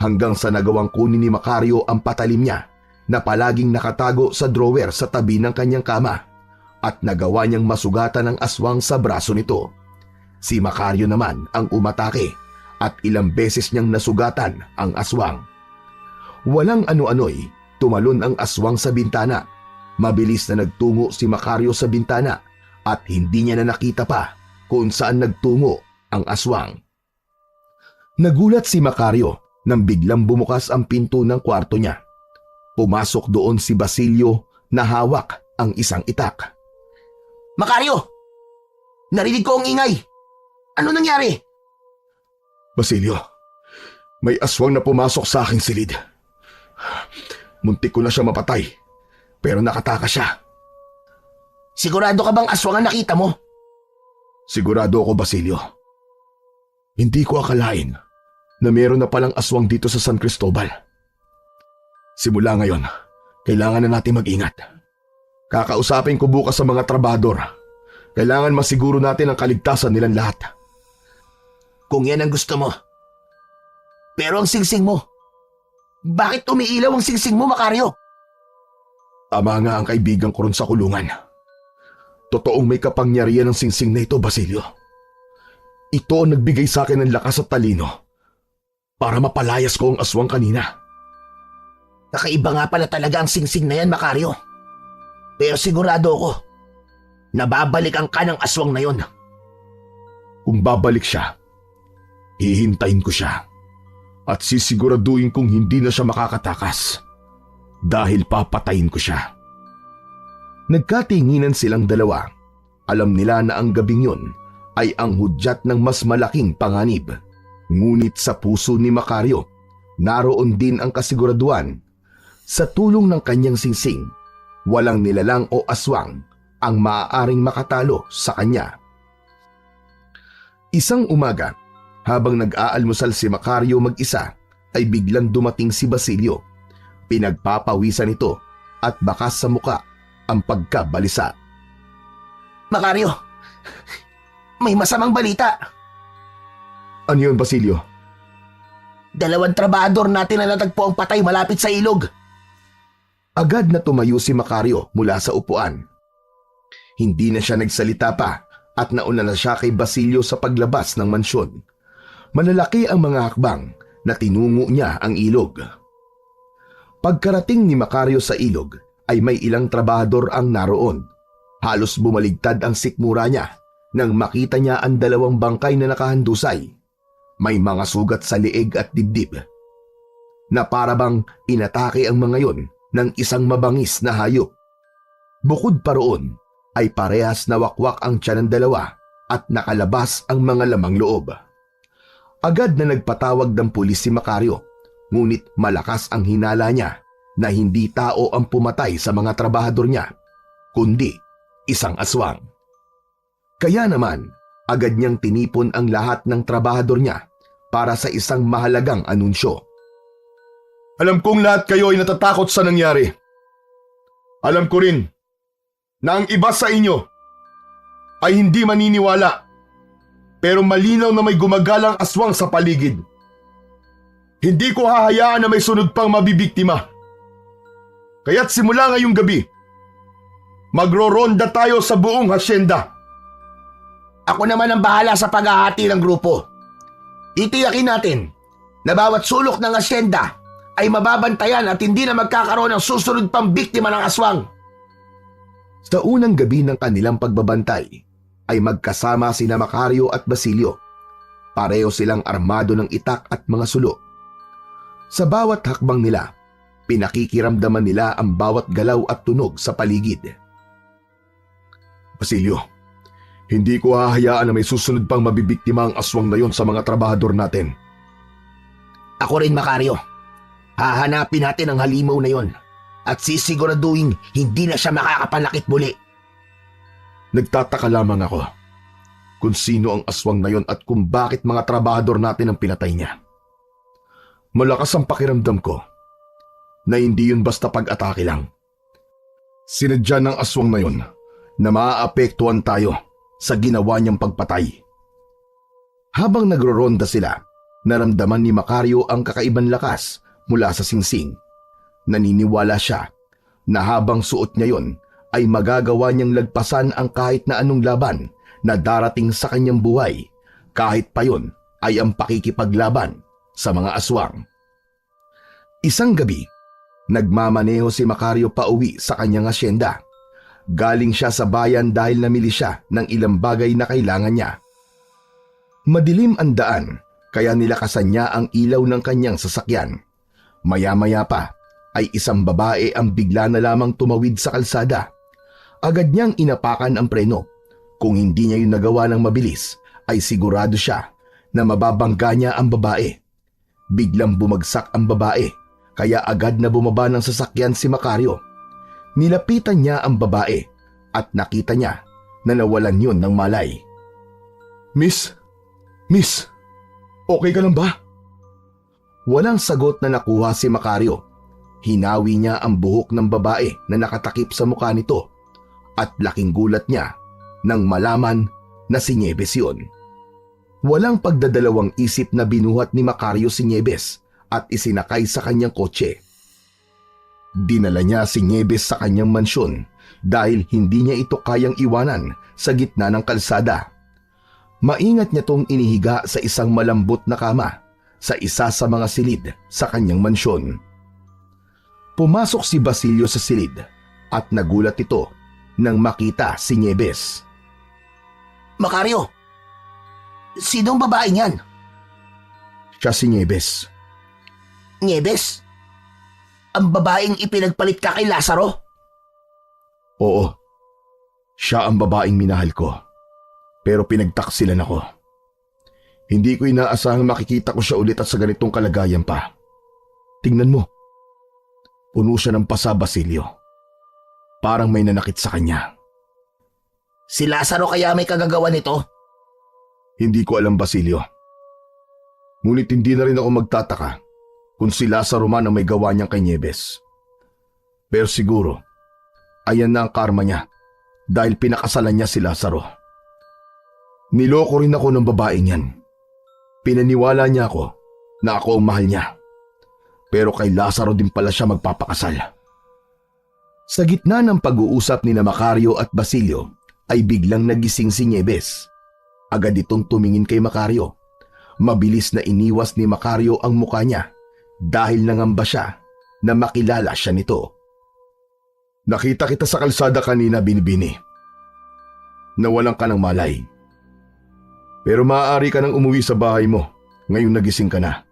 hanggang sa nagawang kunin ni Macario ang patalim niya na palaging nakatago sa drawer sa tabi ng kanyang kama, at nagawa niyang masugatan ang aswang sa braso nito. Si Macario naman ang umatake at ilang beses niyang nasugatan ang aswang. Walang ano-ano'y tumalon ang aswang sa bintana. Mabilis na nagtungo si Macario sa bintana at hindi niya na nakita pa kung saan nagtungo ang aswang. Nagulat si Macario nang biglang bumukas ang pinto ng kwarto niya. Pumasok doon si Basilio na hawak ang isang itak. Macario! Narinig ko ang ingay! Ano nangyari? Basilio, may aswang na pumasok sa aking silid. Muntik ko na siya mapatay, pero nakatakas siya. Sigurado ka bang aswang ang nakita mo? Sigurado ako, Basilio. Hindi ko akalain na meron na palang aswang dito sa San Cristobal. Simula ngayon, kailangan na natin mag-ingat. Kakausapin ko bukas sa mga trabador. Kailangan masiguro natin ang kaligtasan nilang lahat. Kung yan ang gusto mo. Pero ang singsing mo, bakit umiilaw ang singsing mo, Macario? Tama nga ang kaibigan ko ron sa kulungan. Totoong may kapangyarihan ng singsing na ito, Basilio. Ito ang nagbigay sa akin ng lakas at talino para mapalayas ko ang aswang kanina. Kakaiba nga pala talaga ang singsing na yan, Macario. Pero sigurado ako, nababalikan ka ng aswang na yon. Kung babalik siya, hihintayin ko siya at sisiguraduhin kong hindi na siya makakatakas dahil papatayin ko siya. Nagkatinginan silang dalawa. Alam nila na ang gabing yun ay ang hudyat ng mas malaking panganib. Ngunit sa puso ni Macario, naroon din ang kasiguraduhan. Sa tulong ng kanyang singsing, walang nilalang o aswang ang maaaring makatalo sa kanya. Isang umaga, habang nag-aalmusal si Macario mag-isa, ay biglang dumating si Basilio. Pinagpapawisan ito at bakas sa muka ang pagkabalisa. Macario, may masamang balita. Ano yun, Basilio? 2 trabahador natin na natagpo ang patay malapit sa ilog. Agad na tumayo si Macario mula sa upuan. Hindi na siya nagsalita pa at nauna na siya kay Basilio sa paglabas ng mansyon. Malalaki ang mga hakbang na tinungo niya ang ilog. Pagkarating ni Macario sa ilog ay may ilang trabahador ang naroon. Halos bumaligtad ang sikmura niya nang makita niya ang 2 bangkay na nakahandusay. May mga sugat sa liig at dibdib. Na parabang inatake ang mga yon ng isang mabangis na hayop. Bukod pa roon ay parehas na wakwak ang tiyan ng 2 at nakalabas ang mga lamang loob. Agad na nagpatawag ng pulis si Macario, ngunit malakas ang hinala niya na hindi tao ang pumatay sa mga trabahador niya, kundi isang aswang. Kaya naman, agad niyang tinipon ang lahat ng trabahador niya para sa isang mahalagang anunsyo. Alam kong lahat kayo ay natatakot sa nangyari. Alam ko rin na ang iba sa inyo ay hindi maniniwala, pero malinaw na may gumagalang aswang sa paligid. Hindi ko hahayaan na may sunod pang mabibiktima. Kaya't simula ngayong gabi, magro-ronda tayo sa buong hasyenda. Ako naman ang bahala sa paghahati ng grupo. Itiyakin natin na bawat sulok ng asyenda ay mababantayan at hindi na magkakaroon ng susunod pang biktima ng aswang. Sa unang gabi ng kanilang pagbabantay ay magkasama sina Macario at Basilio. Pareho silang armado ng itak at mga sulo. Sa bawat hakbang nila, pinakikiramdaman nila ang bawat galaw at tunog sa paligid. Basilio, hindi ko hahayaan na may susunod pang mabibiktima ang aswang na yon sa mga trabahador natin. Ako rin, Macario. Hahanapin natin ang halimaw na yon at sisiguraduhin hindi na siya makakapanakit muli. Nagtataka lamang ako kung sino ang aswang na yon at kung bakit mga trabahador natin ang pinatay niya. Malakas ang pakiramdam ko na hindi yun basta pag-atake lang. Sinadya ng aswang na yon na maaapektuhan tayo sa ginawa niyang pagpatay. Habang nagro-ronda sila, naramdaman ni Macario ang kakaibang lakas mula sa singsing. Naniniwala siya na habang suot niya yon ay magagawa niyang lagpasan ang kahit na anong laban na darating sa kanyang buhay, kahit pa yon ay ang pakikipaglaban sa mga aswang. Isang gabi, nagmamaneho si Macario pauwi sa kanyang asyenda. Galing siya sa bayan dahil namili siya ng ilang bagay na kailangan niya. Madilim ang daan, kaya nilakasan niya ang ilaw ng kanyang sasakyan. Maya-maya pa ay isang babae ang bigla na lamang tumawid sa kalsada. Agad niyang inapakan ang preno. Kung hindi niya yun nagawa ng mabilis, ay sigurado siya na mababangga niya ang babae. Biglang bumagsak ang babae, kaya agad na bumaba ng sasakyan si Macario. Nilapitan niya ang babae at nakita niya na nawalan yun ng malay. Miss, okay ka lang ba? Walang sagot na nakuha si Macario. Hinawi niya ang buhok ng babae na nakatakip sa mukha nito at laking gulat niya nang malaman na si Nieves yun. Walang pagdadalawang isip na binuhat ni Macario si Nieves at isinakay sa kanyang kotse. Dinala niya si Nieves sa kanyang mansyon dahil hindi niya ito kayang iwanan sa gitna ng kalsada. Maingat niya tong inihiga sa isang malambot na kama sa isa sa mga silid sa kanyang mansyon. Pumasok si Basilio sa silid at nagulat ito nang makita si Nieves. Macario, sinong babae niyan? Siya si Nieves. Nieves? Ang babaeng ipinagpalit ka kay Lazaro? Oo, siya ang babaeng minahal ko. Pero pinagtaksilan ako. Hindi ko inaasahang makikita ko siya ulit at sa ganitong kalagayan pa. Tingnan mo. Puno siya ng pasa, Basilio. Parang may nanakit sa kanya. Si Lazaro kaya may kagagawa nito? Hindi ko alam, Basilio. Ngunit hindi na rin ako magtataka kung si Lazaro man ang may gawa niyang kay Nieves. Pero siguro, ayan na ang karma niya dahil pinakasalan niya si Lazaro. Niloko rin ako ng babaeng yan. Pinaniwala niya ako na ako ang mahal niya. Pero kay Lazaro din pala siya magpapakasal. Sa gitna ng pag-uusap ni Macario at Basilio ay biglang nagising si Nieves. Agad itong tumingin kay Macario. Mabilis na iniwas ni Macario ang mukha niya dahil nangamba siya na makilala siya nito. Nakita kita sa kalsada kanina, Binibini. Nawalan ka ng malay. Pero maaari ka nang umuwi sa bahay mo ngayong nagising ka na.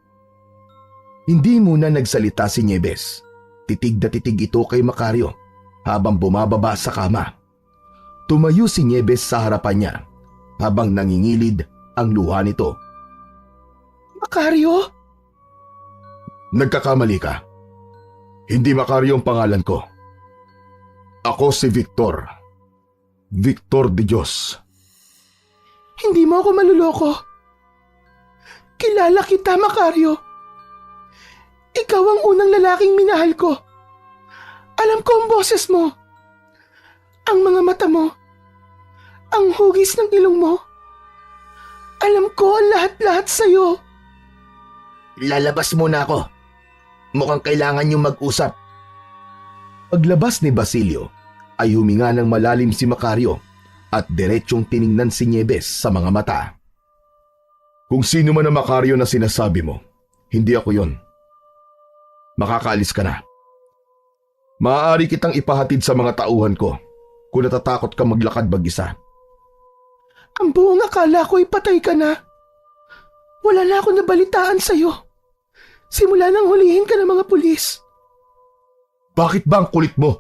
Hindi muna nagsalita si Nieves. Titig na titig ito kay Macario habang bumababa sa kama. Tumayo si Nieves sa harapan niya habang nangingilid ang luha nito. Macario? Nagkakamali ka. Hindi Macario ang pangalan ko. Ako si Victor. Victor de Dios. Hindi mo ako maluloko. Kilala kita, Macario. Ikaw ang unang lalaking minahal ko. Alam ko ang boses mo. Ang mga mata mo. Ang hugis ng ilong mo. Alam ko ang lahat-lahat sa'yo. Lalabas muna ako. Mukhang kailangan niyong mag-usap. Paglabas ni Basilio ay huminga ng malalim si Macario at diretsyong tiningnan si Nieves sa mga mata. Kung sino man ang Macario na sinasabi mo, hindi ako yon. Makakaalis ka na. Maaari kitang ipahatid sa mga tauhan ko kung natatakot ka maglakad mag-isa. Ang buong akala ko ay patay ka na. Wala na ako nabalitaan sa'yo. Simula nang hulihin ka ng mga pulis. Bakit ba ang kulit mo?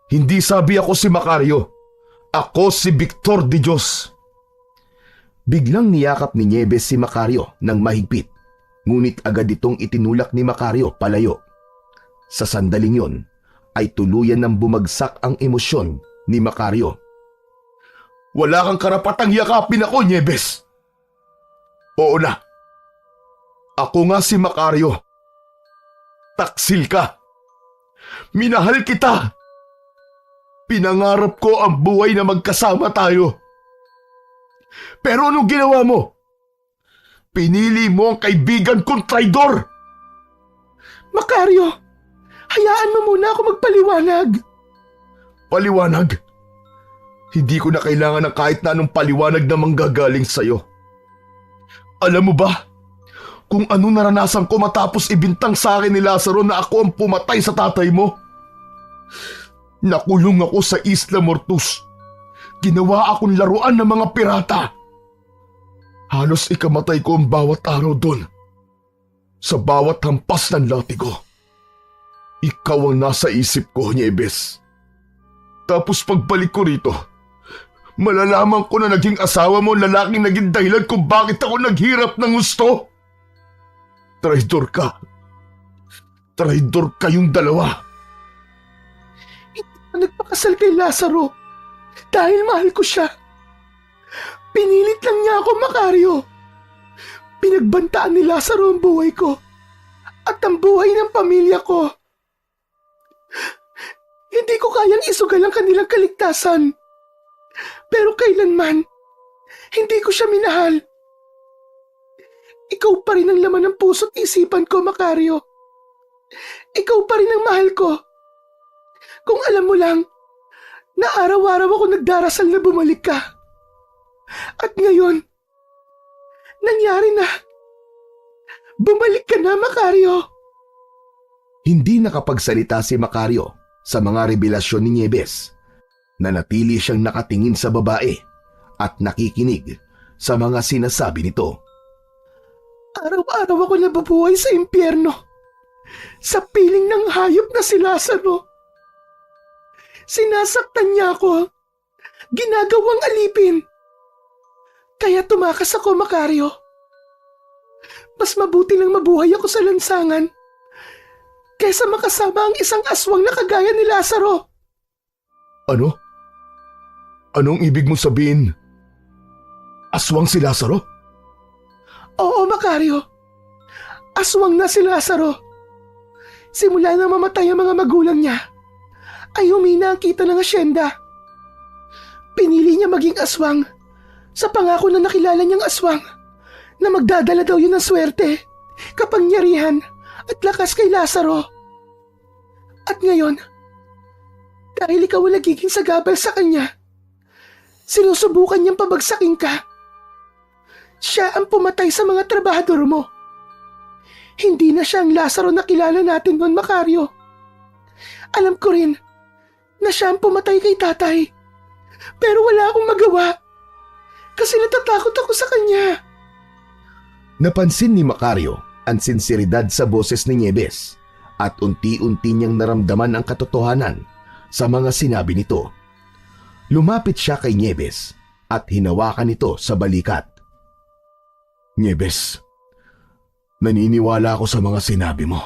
Hindi sabi ako si Macario. Ako si Victor de Dios. Biglang niyakap ni Nieves si Macario ng mahigpit, ngunit agad itong itinulak ni Macario palayo. Sa sandaling yon ay tuluyan ng bumagsak ang emosyon ni Macario. Wala kang karapatang yakapin ako, Nieves. Oo na. Ako nga si Macario. Taksil ka. Minahal kita. Pinangarap ko ang buhay na magkasama tayo. Pero anong ginawa mo? Pinili mo ang kaibigan kong traidor. Macario, hayaan mo muna ako magpaliwanag. Paliwanag? Hindi ko na kailangan ng kahit na anong paliwanag na manggagaling sa'yo. Alam mo ba kung ano naranasan ko matapos ibintang sa akin ni Lazaro na ako ang pumatay sa tatay mo? Nakulong ako sa Isla Mortus. Ginawa akong laruan ng mga pirata. Halos ikamatay ko ang bawat araw doon. Sa bawat hampas ng latigo. Ikaw ang nasa isip ko, Nieves. Tapos pagbalik ko rito, malalaman ko na naging asawa mo ang lalaking naging dahilan kung bakit ako naghirap ng gusto. Traidor ka. Traidor kayong dalawa. Nagpakasal kay Lazaro dahil mahal ko siya. Pinilit lang niya ako, Macario. Pinagbantaan ni Lazaro ang buhay ko at ang buhay ng pamilya ko. Hindi ko kayang isugal ang kanilang kaligtasan. Pero kailanman, hindi ko siya minahal. Ikaw pa rin ang laman ng puso't isipan ko, Macario. Ikaw pa rin ang mahal ko. Kung alam mo lang, na araw-araw ako nagdarasal na bumalik ka. At ngayon, nangyari na. Bumalik ka na, Macario. Hindi nakapagsalita si Macario sa mga revelasyon ni Nieves. Nanatili siyang nakatingin sa babae at nakikinig sa mga sinasabi nito. Araw-araw ako nabubuhay sa impyerno. Sa piling ng hayop na si Lazaro. Sinasaktan niya ako. Ginagawang alipin. Kaya tumakas ako, Macario. Mas mabuti lang mabuhay ako sa lansangan kaysa makasama ang isang aswang na kagaya ni Lazaro. Ano? Anong ibig mong sabihin? Aswang si Lazaro? Oo, Macario. Aswang na si Lazaro. Simula na mamatay ang mga magulang niya, ay humina ang kita ng asyenda. Pinili niya maging aswang sa pangako na nakilala niyang aswang na magdadala daw yun ng swerte, kapangyarihan at lakas kay Lazaro. At ngayon, dahil ikaw ang nagiging sagabal sa kanya, sinusubukan niyang pabagsakin ka. Siya ang pumatay sa mga trabahador mo. Hindi na siya ang Lazaro na kilala natin noon, Macario. Alam ko rin na siya ang pumatay kay tatay. Pero wala akong magawa kasi natatakot ako sa kanya. Napansin ni Macario ang sinseridad sa boses ni Nieves at unti-unti niyang naramdaman ang katotohanan sa mga sinabi nito. Lumapit siya kay Nieves at hinawakan ito sa balikat. Nieves, naniniwala ako sa mga sinabi mo.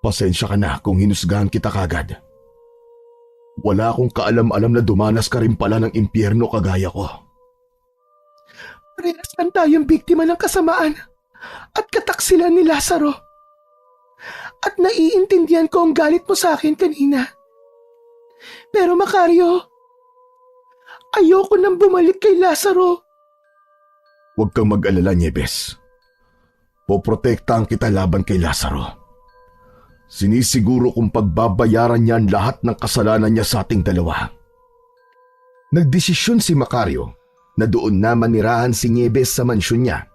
Pasensya ka na kung hinusgahan kita kagad. Wala akong kaalam-alam na dumanas ka rin pala ng impyerno kagaya ko. Parehas lang tayong biktima ng kasamaan at kataksilan ni Lazaro. At naiintindihan ko ang galit mo sa akin kanina. Pero Macario, ayoko nang bumalik kay Lazaro. Huwag kang mag-alala, Nieves. Poprotektahan kita laban kay Lazaro. Sinisiguro kong pagbabayaran niya ang lahat ng kasalanan niya sa ating dalawa. Nagdesisyon si Macario na doon na manirahan si Nieves sa mansyon niya.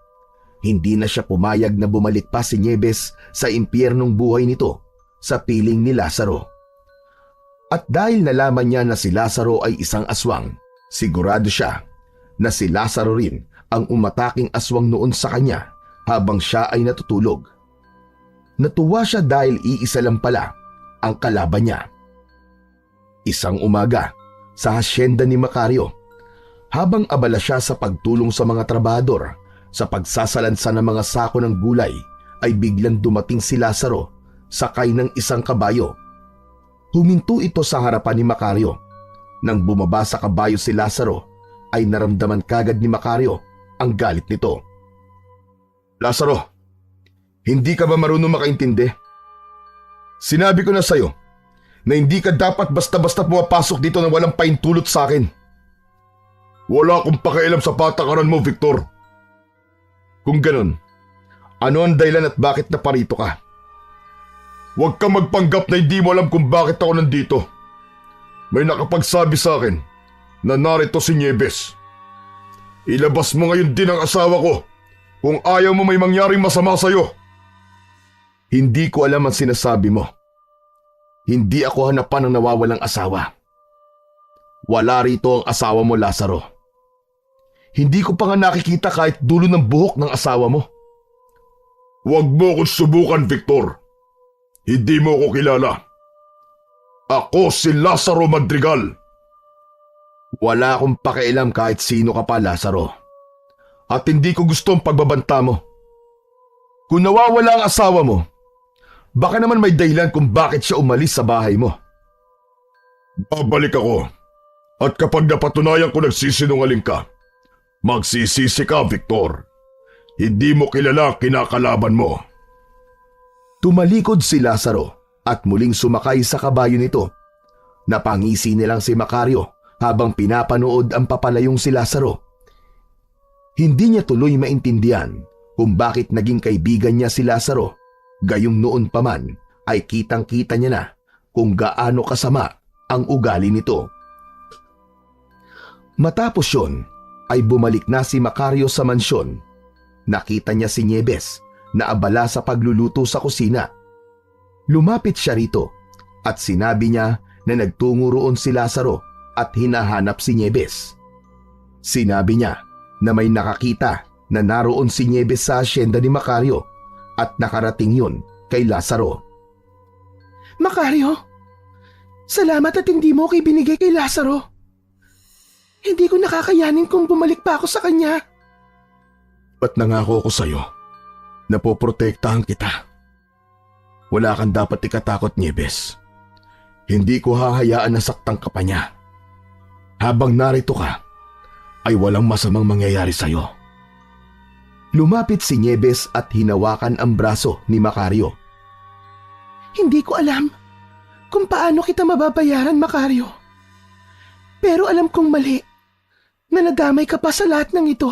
Hindi na siya pumayag na bumalik pa si Nieves sa impyernong buhay nito sa piling ni Lazaro. At dahil nalaman niya na si Lazaro ay isang aswang, sigurado siya na si Lazaro rin ang umataking aswang noon sa kanya habang siya ay natutulog. Natuwa siya dahil iisa lang pala ang kalaban niya. Isang umaga sa hasyenda ni Macario, habang abala siya sa pagtulong sa mga trabahador sa pagsasalansan ng mga sako ng gulay, ay biglang dumating si Lazaro sakay ng isang kabayo. Huminto ito sa harapan ni Macario. Nang bumaba sa kabayo si Lazaro, ay naramdaman kagad ni Macario ang galit nito. Lazaro, hindi ka ba marunong makaintindi? Sinabi ko na sa'yo na hindi ka dapat basta-basta pumapasok dito nang walang paintulot sa akin. Wala akong pakialam sa patakaran mo, Victor. Kung ganun, ano ang dahilan at bakit naparito ka? Huwag kang magpanggap na hindi mo alam kung bakit ako nandito. May nakapagsabi sa akin na narito si Nieves. Ilabas mo ngayon din ang asawa ko kung ayaw mo may mangyaring masama sa'yo. Hindi ko alam ang sinasabi mo. Hindi ako hanapan ng nawawalang asawa. Wala rito ang asawa mo, Lazaro. Hindi ko pa nga nakikita kahit dulo ng buhok ng asawa mo. Huwag mo akong subukan, Victor. Hindi mo ko kilala. Ako si Lazaro Madrigal. Wala akong pakialam kahit sino ka pa, Lazaro. At hindi ko gusto ang pagbabanta mo. Kung nawawala ang asawa mo, baka naman may dahilan kung bakit siya umalis sa bahay mo. Babalik ako. At kapag napatunayan ko nagsisinungaling ka, magsisisi ka, Victor. Hindi mo kilala ang kinakalaban mo. Tumalikod si Lazaro at muling sumakay sa kabayo nito. Napangisi nilang si Macario habang pinapanood ang papalayong si Lazaro. Hindi niya tuloy maintindihan kung bakit naging kaibigan niya si Lazaro. Gayong noon pa man ay kitang-kita niya na kung gaano kasama ang ugali nito. Matapos yun ay bumalik na si Macario sa mansyon. Nakita niya si Nieves na abala sa pagluluto sa kusina. Lumapit siya rito at sinabi niya na nagtungo roon si Lazaro at hinahanap si Nieves. Sinabi niya na may nakakita na naroon si Nieves sa asyenda ni Macario at nakarating yun kay Lazaro. Macario, salamat at hindi mo ko ibinigay kay Lazaro. Hindi ko nakakayanin kung bumalik pa ako sa kanya. Ba't nangako ko sa'yo na poprotektahan kita? Wala kang dapat ikatakot, Nieves. Hindi ko hahayaan na saktan ka pa niya. Habang narito ka, ay walang masamang mangyayari sa'yo. Lumapit si Nieves at hinawakan ang braso ni Macario. Hindi ko alam kung paano kita mababayaran, Macario. Pero alam kong mali na nadamay ka pa sa lahat ng ito.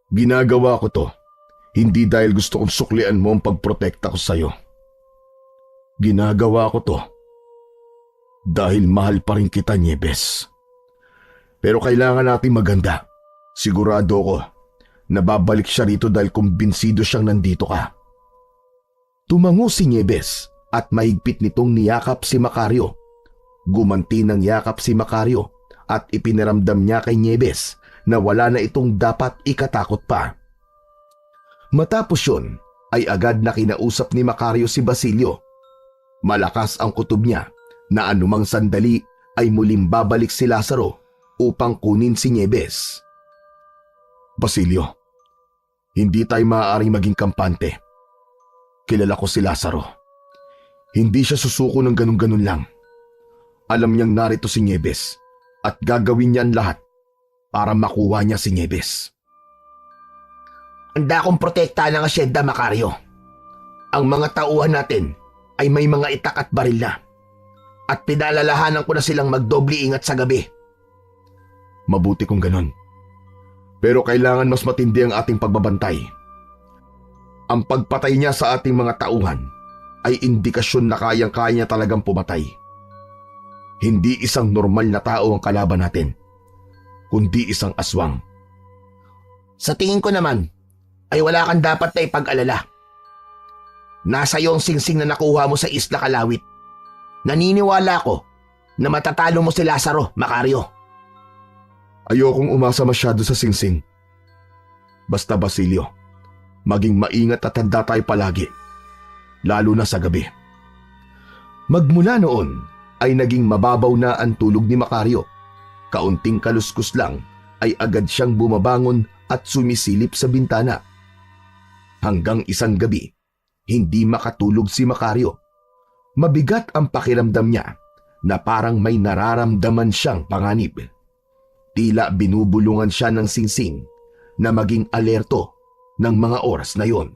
Ginagawa ko to, hindi dahil gusto kong suklian mo ang pagprotekta ko sa'yo. Ginagawa ko to dahil mahal pa rin kita, Nieves. Pero kailangan natin maganda. Sigurado ko na babalik siya rito dahil kumbinsido siyang nandito ka. Tumango si Nieves at mahigpit nitong niyakap si Macario. Gumanti ng yakap si Macario at ipiniramdam niya kay Nieves na wala na itong dapat ikatakot pa. Matapos yun ay agad na kinausap ni Macario si Basilio. Malakas ang kutob niya na anumang sandali ay muling babalik si Lazaro upang kunin si Nieves. Basilio, hindi tayo maaaring maging kampante. Kilala ko si Lazaro. Hindi siya susuko ng ganun-ganun lang. Alam niyang narito si Nieves at gagawin niya ang lahat para makuha niya si Nieves. Handa akong protektahan ng asyenda, Macario. Ang mga tauhan natin ay may mga itak at baril na. At pinalalahanan ko na silang magdoble ingat sa gabi. Mabuti kung ganun. Pero kailangan mas matindi ang ating pagbabantay. Ang pagpatay niya sa ating mga tauhan ay indikasyon na kayang-kaya niya talagang pumatay. Hindi isang normal na tao ang kalaban natin, kundi isang aswang. Sa tingin ko naman, ay wala kang dapat na ipag-alala. Nasa iyo ang singsing na nakuha mo sa Isla Kalawit. Naniniwala ko na matatalo mo si Lazaro, Macario. Ayokong umasa masyado sa singsing. Basta Basilio, maging maingat at handa tayo palagi, lalo na sa gabi. Magmula noon ay naging mababaw na ang tulog ni Macario. Kaunting kaluskus lang ay agad siyang bumabangon at sumisilip sa bintana. Hanggang isang gabi, hindi makatulog si Macario. Mabigat ang pakiramdam niya na parang may nararamdaman siyang panganib. Tila binubulungan siya ng singsing na maging alerto ng mga oras na yon.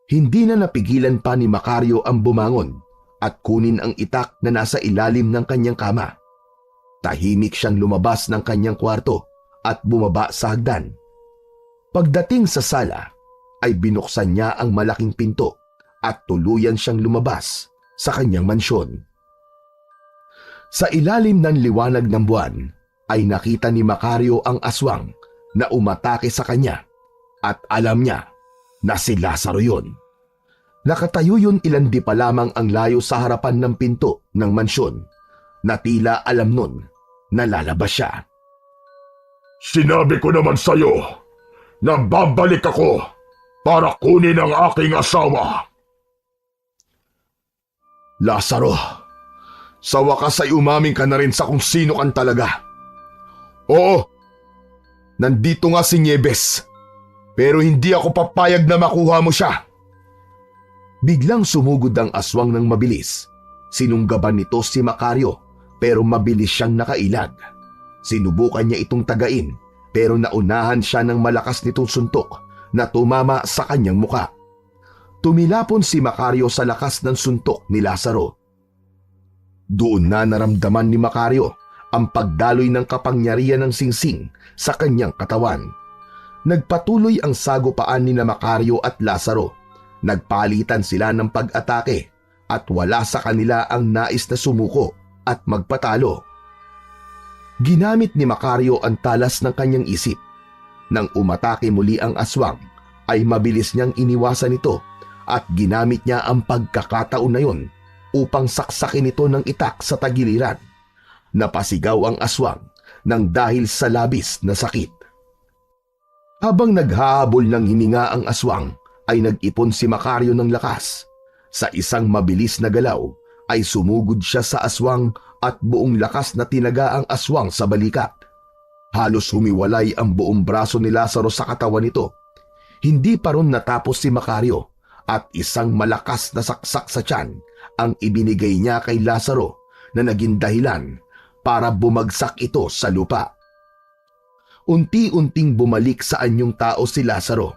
Hindi na napigilan pa ni Macario ang bumangon at kunin ang itak na nasa ilalim ng kanyang kama. Tahimik siyang lumabas ng kanyang kwarto at bumaba sa hagdan. Pagdating sa sala, ay binuksan niya ang malaking pinto at tuluyan siyang lumabas sa kanyang mansyon. Sa ilalim ng liwanag ng buwan, ay nakita ni Macario ang aswang na umatake sa kanya at alam niya na si Lazaro yun. Nakatayo yun ilan di pa lamang ang layo sa harapan ng pinto ng mansyon na tila alam nun na lalabas siya. Sinabi ko naman sa'yo na babalik ako para kunin ang aking asawa. Lazaro, sa wakas ay umamin ka na rin sa kung sino kang talaga. Oo, nandito nga si Nieves, pero hindi ako papayag na makuha mo siya. Biglang sumugod ang aswang ng mabilis. Sinunggaban nito si Macario pero mabilis siyang nakailag. Sinubukan niya itong tagain pero naunahan siya ng malakas nitong suntok na tumama sa kanyang muka. Tumilapon si Macario sa lakas ng suntok ni Lazaro. Doon na naramdaman ni Macario ang pagdaloy ng kapangyarihan ng singsing sa kanyang katawan. Nagpatuloy ang sagupaan ni Macario at Lazaro. Nagpalitan sila ng pag-atake at wala sa kanila ang nais na sumuko at magpatalo. Ginamit ni Macario ang talas ng kanyang isip. Nang umatake muli ang aswang, ay mabilis niyang iniwasan ito at ginamit niya ang pagkakataon na yon upang saksakin ito ng itak sa tagiliran. Napasigaw ang aswang nang dahil sa labis na sakit. Habang naghahabol ng hininga ang aswang, ay nag-ipon si Macario ng lakas. Sa isang mabilis na galaw ay sumugod siya sa aswang at buong lakas na tinaga ang aswang sa balikat. Halos humiwalay ang buong braso ni Lazaro sa katawan nito. Hindi pa ron natapos si Macario at isang malakas na saksak sa tiyan ang ibinigay niya kay Lazaro na naging dahilan para bumagsak ito sa lupa. Unti-unting bumalik sa anyong tao si Lazaro.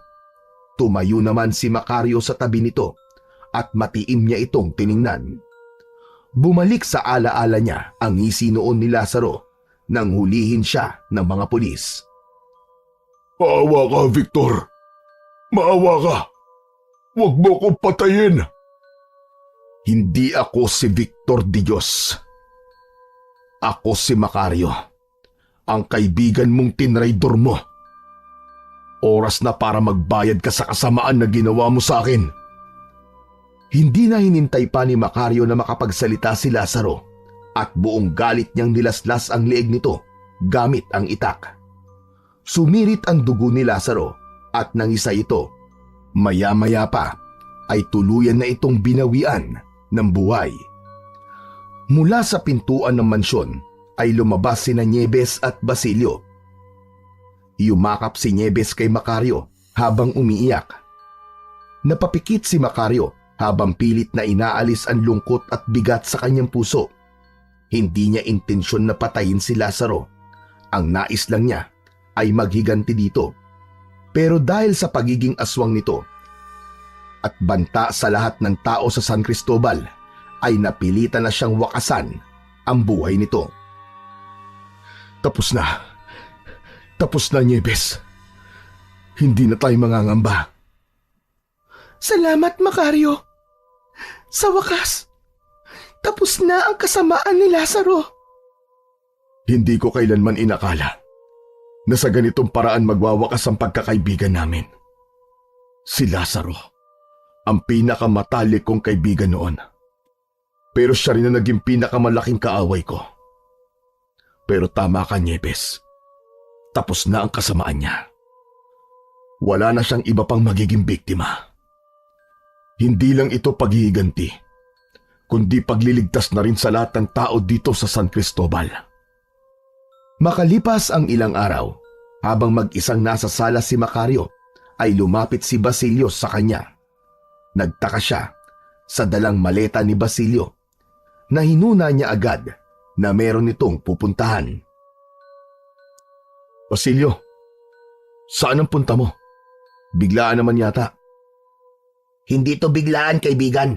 Tumayo naman si Macario sa tabi nito at matiim niya itong tiningnan. Bumalik sa alaala niya ang ngisi noon ni Lazaro nang hulihin siya ng mga pulis. Maawa ka, Victor. Maawa ka. Huwag mo kong patayin. Hindi ako si Victor Dios. Ako si Macario, ang kaibigan mong tinraidor mo. Oras na para magbayad ka sa kasamaan na ginawa mo sa akin. Hindi na hinintay pa ni Macario na makapagsalita si Lazaro at buong galit niyang nilaslas ang leeg nito gamit ang itak. Sumirit ang dugo ni Lazaro at nangisa ito. Maya-maya pa ay tuluyan na itong binawian ng buhay. Mula sa pintuan ng mansyon ay lumabas sina Nieves at Basilio. Yumakap si Nieves kay Macario habang umiiyak. Napapikit si Macario habang pilit na inaalis ang lungkot at bigat sa kanyang puso. Hindi niya intensyon na patayin si Lazaro. Ang nais lang niya ay maghiganti dito. Pero dahil sa pagiging aswang nito at banta sa lahat ng tao sa San Cristobal, ay napilitan na siyang wakasan ang buhay nito. Tapos na. Tapos na, Nieves. Hindi na tayo mangangamba. Salamat, Macario. Sa wakas, tapos na ang kasamaan ni Lazaro. Hindi ko kailanman inakala na sa ganitong paraan magwawakas ang pagkakaibigan namin. Si Lazaro, ang pinakamatalik kong kaibigan noon. Pero siya rin na naging pinakamalaking kaaway ko. Pero tama ka, Nieves. Tapos na ang kasamaan niya. Wala na siyang iba pang magiging biktima. Hindi lang ito paghihiganti, kundi pagliligtas na rin sa lahat ng tao dito sa San Cristobal. Makalipas ang ilang araw, habang mag-isang nasa sala si Macario, ay lumapit si Basilio sa kanya. Nagtaka siya sa dalang maleta ni Basilio na hinuna niya agad na meron itong pupuntahan. Basilio, saan ang punta mo? Biglaan naman yata. Hindi to biglaan, kaibigan.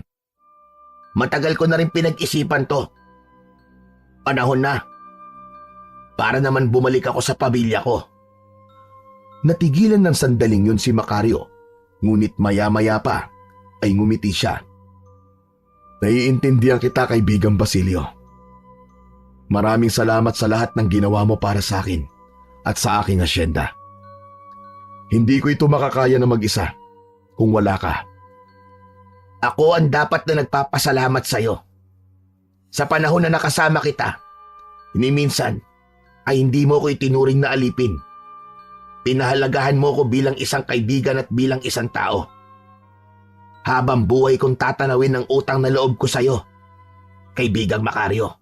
Matagal ko na rin pinag-isipan to. Panahon na. Para naman bumalik ako sa pamilya ko. Natigilan ng sandaling yun si Macario, ngunit maya-maya pa ay ngumiti siya. Naiintindihan kita, kaibigang Basilio. Maraming salamat sa lahat ng ginawa mo para sa akin at sa aking asyenda. Hindi ko ito makakaya na mag-isa kung wala ka. Ako ang dapat na nagpapasalamat sa'yo. Sa panahon na nakasama kita, minsan ay hindi mo ko itinuring na alipin. Pinahalagahan mo ko bilang isang kaibigan at bilang isang tao. Habang buhay kong tatanawin ang utang na loob ko sa'yo, kaibigang Macario.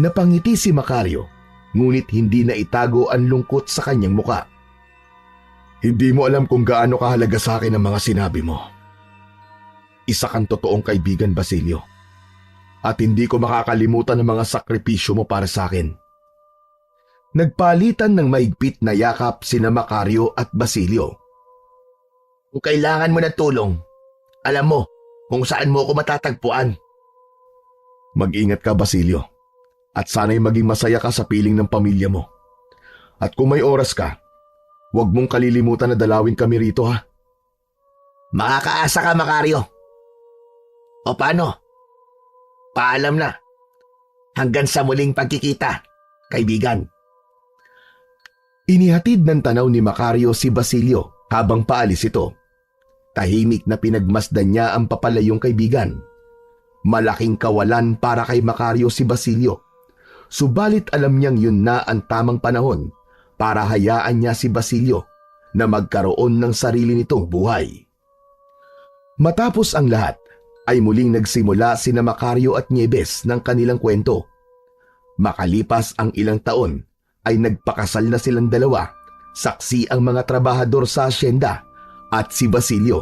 Napangiti si Macario, ngunit hindi na itago ang lungkot sa kanyang muka. Hindi mo alam kung gaano kahalaga sa akin ang mga sinabi mo. Isa kang totoong kaibigan, Basilio. At hindi ko makakalimutan ang mga sakripisyo mo para sa akin. Nagpalitan ng maigpit na yakap sina Macario at Basilio. Kung kailangan mo ng tulong, alam mo kung saan mo ako matatagpuan. Mag-ingat ka, Basilio. At sana'y maging masaya ka sa piling ng pamilya mo. At kung may oras ka, huwag mong kalilimutan na dalawin kami rito, ha? Makakaasa ka, Macario. O paano? Paalam na. Hanggang sa muling pagkikita, kaibigan. Inihatid ng tanaw ni Macario si Basilio habang paalis ito. Tahimik na pinagmasdan niya ang papalayong kaibigan. Malaking kawalan para kay Macario si Basilio. Subalit alam niyang yun na ang tamang panahon para hayaan niya si Basilio na magkaroon ng sarili nitong buhay. Matapos ang lahat, ay muling nagsimula sina Macario at Nieves ng kanilang kwento. Makalipas ang ilang taon, ay nagpakasal na silang dalawa, saksi ang mga trabahador sa asyenda at si Basilio.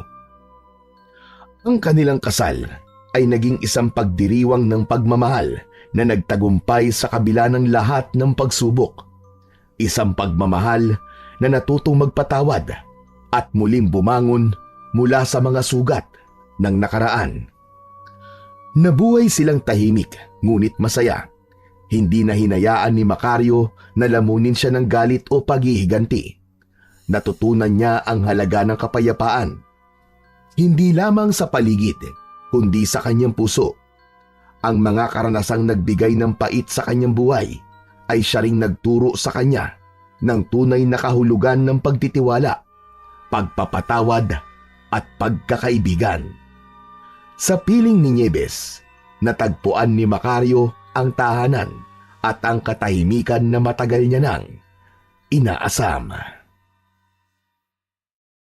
Ang kanilang kasal ay naging isang pagdiriwang ng pagmamahal na nagtagumpay sa kabila ng lahat ng pagsubok. Isang pagmamahal na natutong magpatawad at muling bumangon mula sa mga sugat ng nakaraan. Nabuhay silang tahimik ngunit masaya. Hindi na hinayaan ni Macario na lamunin siya ng galit o paghihiganti. Natutunan niya ang halaga ng kapayapaan. Hindi lamang sa paligid, kundi sa kanyang puso. Ang mga karanasang nagbigay ng pait sa kanyang buhay ay siya ring nagturo sa kanya ng tunay na kahulugan ng pagtitiwala, pagpapatawad at pagkakaibigan. Sa piling ni Nieves, natagpuan ni Macario ang tahanan at ang katahimikan na matagal niya nang inaasam.